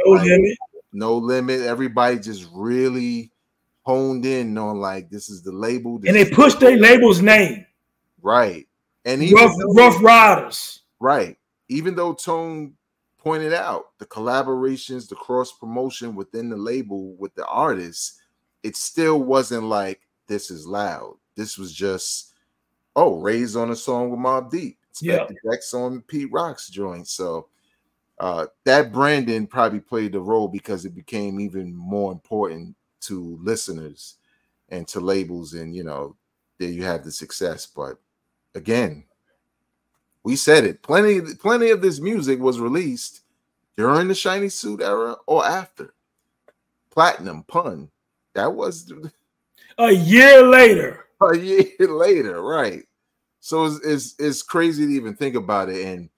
No Limit. Everybody just really honed in on, like, this is the label. And they pushed their label's name. Right. And even Rough Riders. Right. Even though Tone pointed out the collaborations, the cross promotion within the label with the artists, it still wasn't like, this is Loud. This was just, Ray's on a song with Mobb Deep. Spectre X on Pete Rock's joint. So that branding probably played a role, because it became even more important to listeners and to labels, and there you have the success. But again, we said it. Plenty of this music was released during the Shiny Suit era or after. Platinum, Pun. That was a year later. A year later, right? So it's crazy to even think about it. And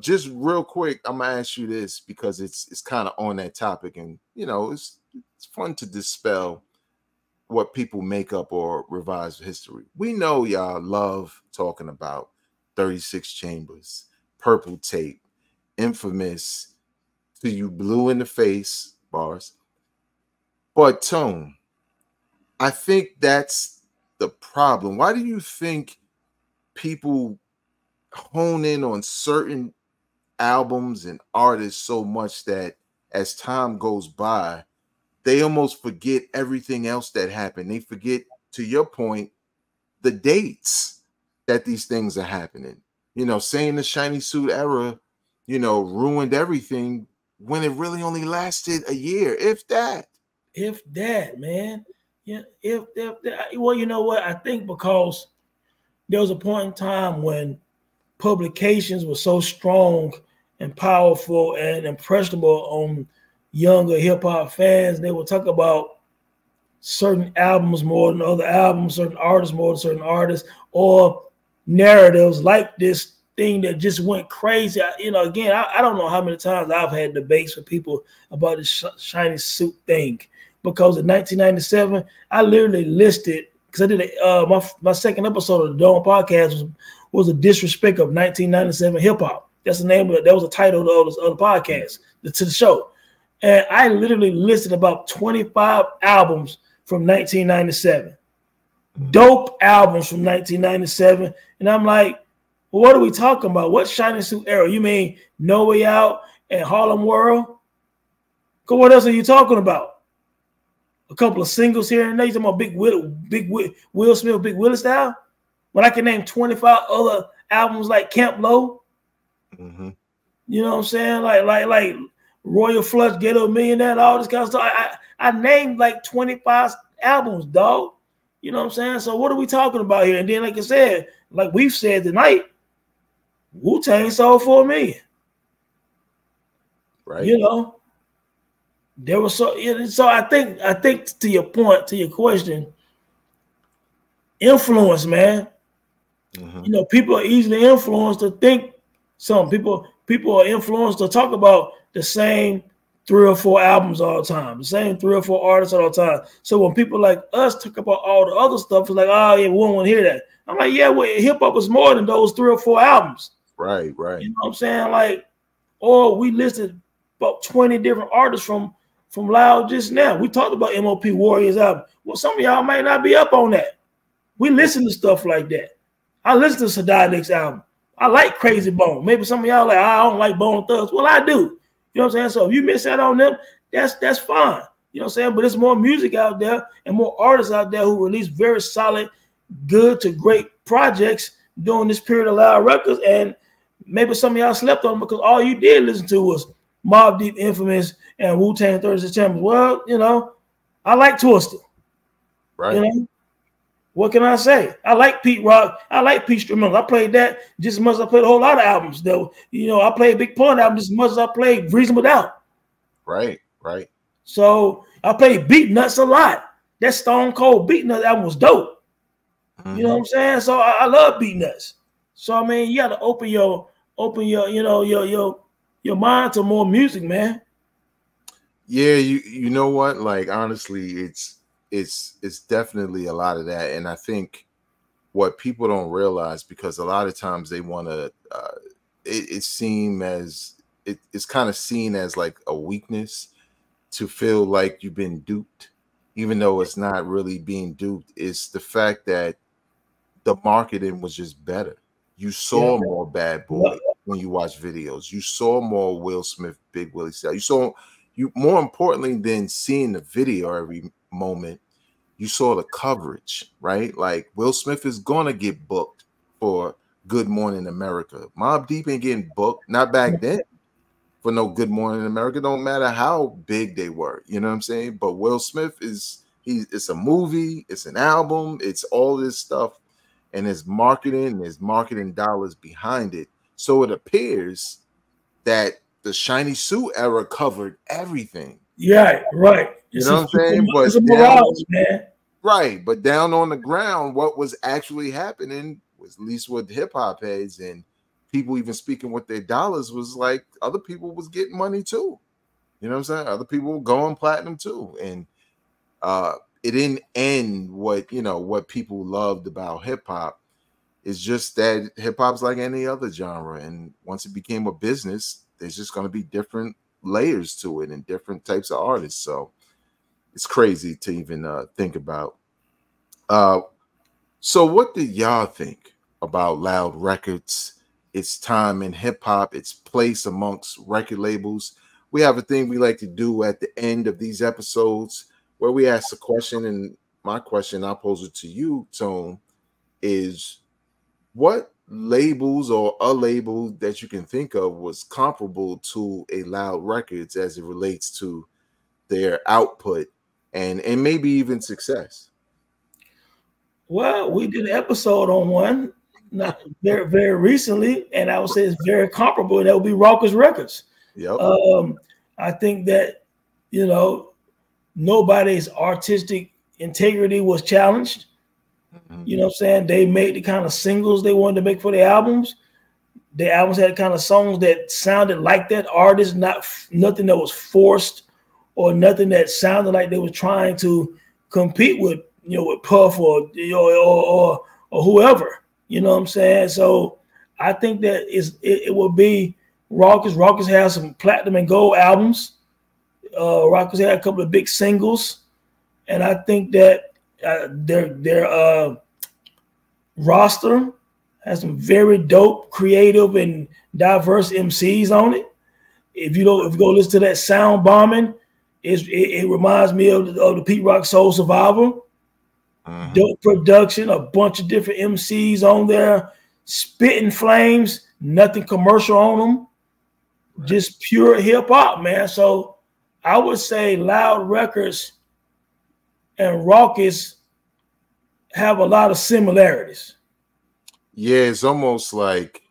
just real quick, I'm gonna ask you this, because it's kind of on that topic, and it's fun to dispel what people make up or revise history. We know y'all love talking about 36 Chambers, Purple Tape, Infamous, To You Blue in the Face bars. But Tone, I think that's the problem. Why do you think people hone in on certain albums and artists so much that as time goes by, they almost forget everything else that happened? They forget, to your point, the dates that these things are happening. Saying the Shiny Suit era, ruined everything, when it really only lasted a year, if that. If that, man. Yeah, if that. Well, you know what? I think because there was a point in time when publications were so strong and powerful and impressionable on younger hip-hop fans, they would talk about certain albums more than other albums, certain artists more than certain artists, or narratives like this thing that just went crazy. Again, I don't know how many times I've had debates with people about this Shiny Suit thing, because in 1997, I literally listed, because I did my second episode of the Dawn podcast was a disrespect of 1997 hip-hop. That's the name of it. That was the title of the podcast, to the show. And I literally listed about 25 albums from 1997. Dope albums from 1997. And I'm like, well, what are we talking about? What Shining Suit era? You mean No Way Out and Harlem World? Because what else are you talking about? A couple of singles here and there. You talking about Big Will Smith, Big Willie style? When I can name 25 other albums like Camp Low. Mm-hmm. You know what I'm saying? Like Royal Flush, Ghetto Millionaire, all this kind of stuff. I named like 25 albums, dog. You know what I'm saying? So what are we talking about here? And then, like I said, like we've said tonight, Wu-Tang sold $4 million. Right. You know, there was so I think to your point, to your question, influence, man. Mm-hmm. You know, people are easily influenced to think some people are influenced to talk about the same 3 or 4 albums all the time, the same 3 or 4 artists all the time. So when people like us talk about all the other stuff, it's like, oh yeah, we don't want to hear that. I'm like, yeah, well, hip hop was more than those 3 or 4 albums. Right. You know what I'm saying? Like, or we listed about 20 different artists from Loud just now. We talked about MOP Warriors album. Well, some of y'all might not be up on that. We listen to stuff like that. I listen to Sadai Nicks album. I like Crazy Bone. Maybe some of y'all like, I don't like Bone Thugs. Well, I do. You know what I'm saying? So if you miss out on them, that's fine. You know what I'm saying? But there's more music out there and more artists out there who release very solid, good to great projects during this period of Loud Records. And maybe some of y'all slept on them because all you did listen to was Mobb Deep, Infamous, and Wu-Tang 30 September. Well, you know, I like Twister. Right. You know? What can I say? I like Pete Rock. I like Pete Instrumentals. I played that just as much as I played a whole lot of albums, though. You know, I played Big Pun album just as much as I played Reasonable Doubt. Right. So I played Beat Nuts a lot. That Stone Cold Beat Nuts album was dope. Mm-hmm. You know what I'm saying? So I love Beat Nuts. So I mean, you got to open your mind to more music, man. Yeah, you know what? Like honestly, it's definitely a lot of that, and I think what people don't realize, because a lot of times they want to it's kind of seen as like a weakness to feel like you've been duped, even though it's not really being duped. It's the fact that the marketing was just better. You saw more Bad Boy when you watch videos. You saw more Will Smith, Big Willie style. You more importantly than seeing the video every moment, you saw the coverage, right? Like Will Smith is gonna get booked for Good Morning America. Mobb Deep ain't getting booked, not back then, for no Good Morning America. Don't matter how big they were, you know what I'm saying? But Will Smith it's a movie, it's an album, it's all this stuff, and there's marketing dollars behind it. So it appears that the Shiny Suit era covered everything. Yeah, right. You know what I'm saying? But Morales, man. Right, but down on the ground, what was actually happening was, at least with hip hop heads and people even speaking with their dollars, was like other people was getting money too. You know what I'm saying? Other people were going platinum too, and it didn't end what people loved about hip hop. It's just that hip hop's like any other genre, and once it became a business, there's just going to be different layers to it and different types of artists. So it's crazy to even think about. So what did y'all think about Loud Records, its time in hip hop, its place amongst record labels? We have a thing we like to do at the end of these episodes where we ask a question, and my question, I'll pose it to you, Tone, is what labels or a label that you can think of was comparable to a Loud Records as it relates to their output and maybe even success? Well, we did an episode on one not very, very recently, and I would say it's very comparable. That would be Rawkus Records. Yep. I think that, you know, nobody's artistic integrity was challenged. Mm-hmm. You know what I'm saying? They made the kind of singles they wanted to make for their albums. Their albums had kind of songs that sounded like that artist, nothing that was forced or nothing that sounded like they were trying to compete with, with Puff or whoever. You know what I'm saying? So I think that it will be Rawkus. Rawkus has some platinum and gold albums. Rawkus had a couple of big singles, and I think that their roster has some very dope, creative, and diverse MCs on it. If you go listen to that Sound Bombing, it reminds me of the Pete Rock Soul Survivor. Dope production, a bunch of different MCs on there, spitting flames, nothing commercial on them, just pure hip hop, man. So I would say Loud Records and Rawkus have a lot of similarities. Yeah, it's almost like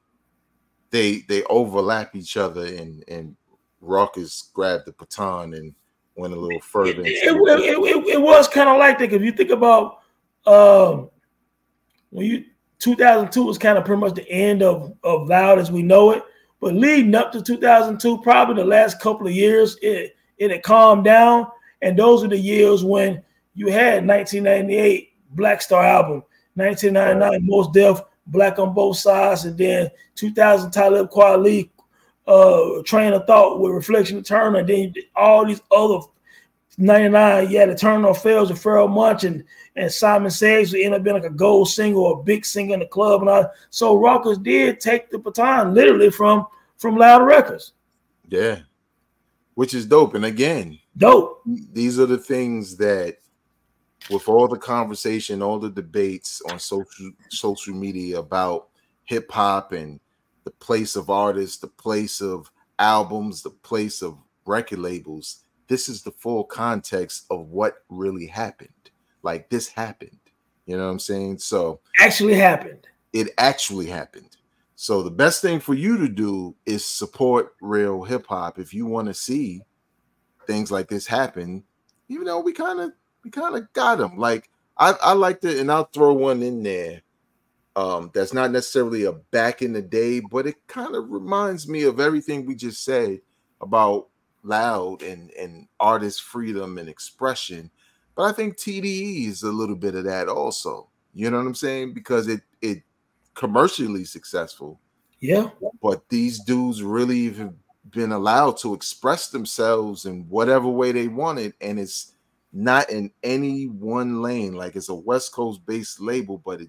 they overlap each other, and Rawkus grabbed the baton and went a little further. It was kind of like that. If you think about when 2002 was kind of pretty much the end of Loud as we know it, but leading up to 2002, probably the last couple of years, it had calmed down, and those are the years when you had 1998 Black Star album, 1999 Mos Def, Black on Both Sides, and then 2000 Talib Kweli, Train of Thought with Reflection of Turner, and then all these other 99, you had Eternal Affairs with Pharoah Monch and Simon Says, who ended up being like a gold single or a big singer in the club and all. So Rawkus did take the baton literally from Loud Records. Yeah, which is dope. And again, dope. These are the things that, with all the conversation, all the debates on social media about hip hop and the place of artists, the place of albums, the place of record labels, this is the full context of what really happened. Like, this happened. You know what I'm saying? So actually happened. It actually happened. So the best thing for you to do is support real hip hop. If you want to see things like this happen, even though we kind of got them. Like, I like to, and I'll throw one in there. That's not necessarily a back in the day, but it kind of reminds me of everything we just said about Loud and artist freedom and expression. But I think TDE is a little bit of that also. You know what I'm saying? Because it commercially successful. Yeah. But these dudes really have been allowed to express themselves in whatever way they wanted, and it's not in any one lane. Like, it's a West Coast based label, but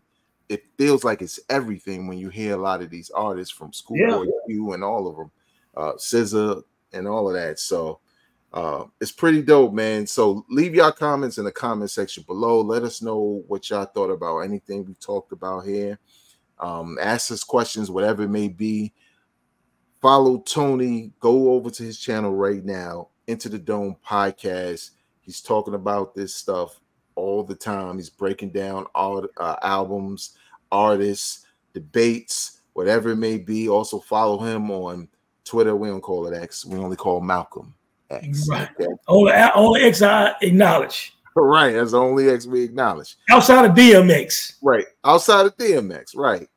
it feels like it's everything when you hear a lot of these artists from Schoolboy Q and all of them, SZA and all of that. So it's pretty dope, man. So leave your comments in the comment section below. Let us know what y'all thought about anything we talked about here. Ask us questions, whatever it may be. Follow Tony. Go over to his channel right now, Into the Dome Podcast. He's talking about this stuff all the time. He's breaking down all albums, artists, debates, whatever it may be. Also follow him on Twitter. We don't call it X. We only call Malcolm X. Right. Okay. Only X I acknowledge. Right. That's the only X we acknowledge. Outside of DMX. Right. Outside of DMX. Right.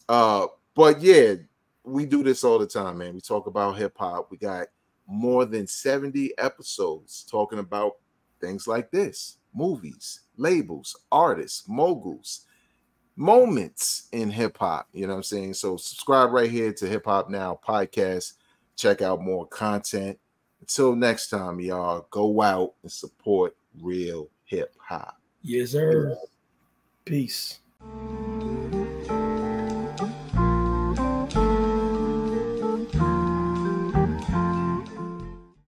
But yeah, we do this all the time, man. We talk about hip hop. We got more than 70 episodes talking about things like this: movies, labels, artists, moguls, moments in hip hop. You know what I'm saying? So subscribe right here to Hip Hop Now Podcast. Check out more content. Until next time, y'all, go out and support real hip hop. Yes, sir. Peace.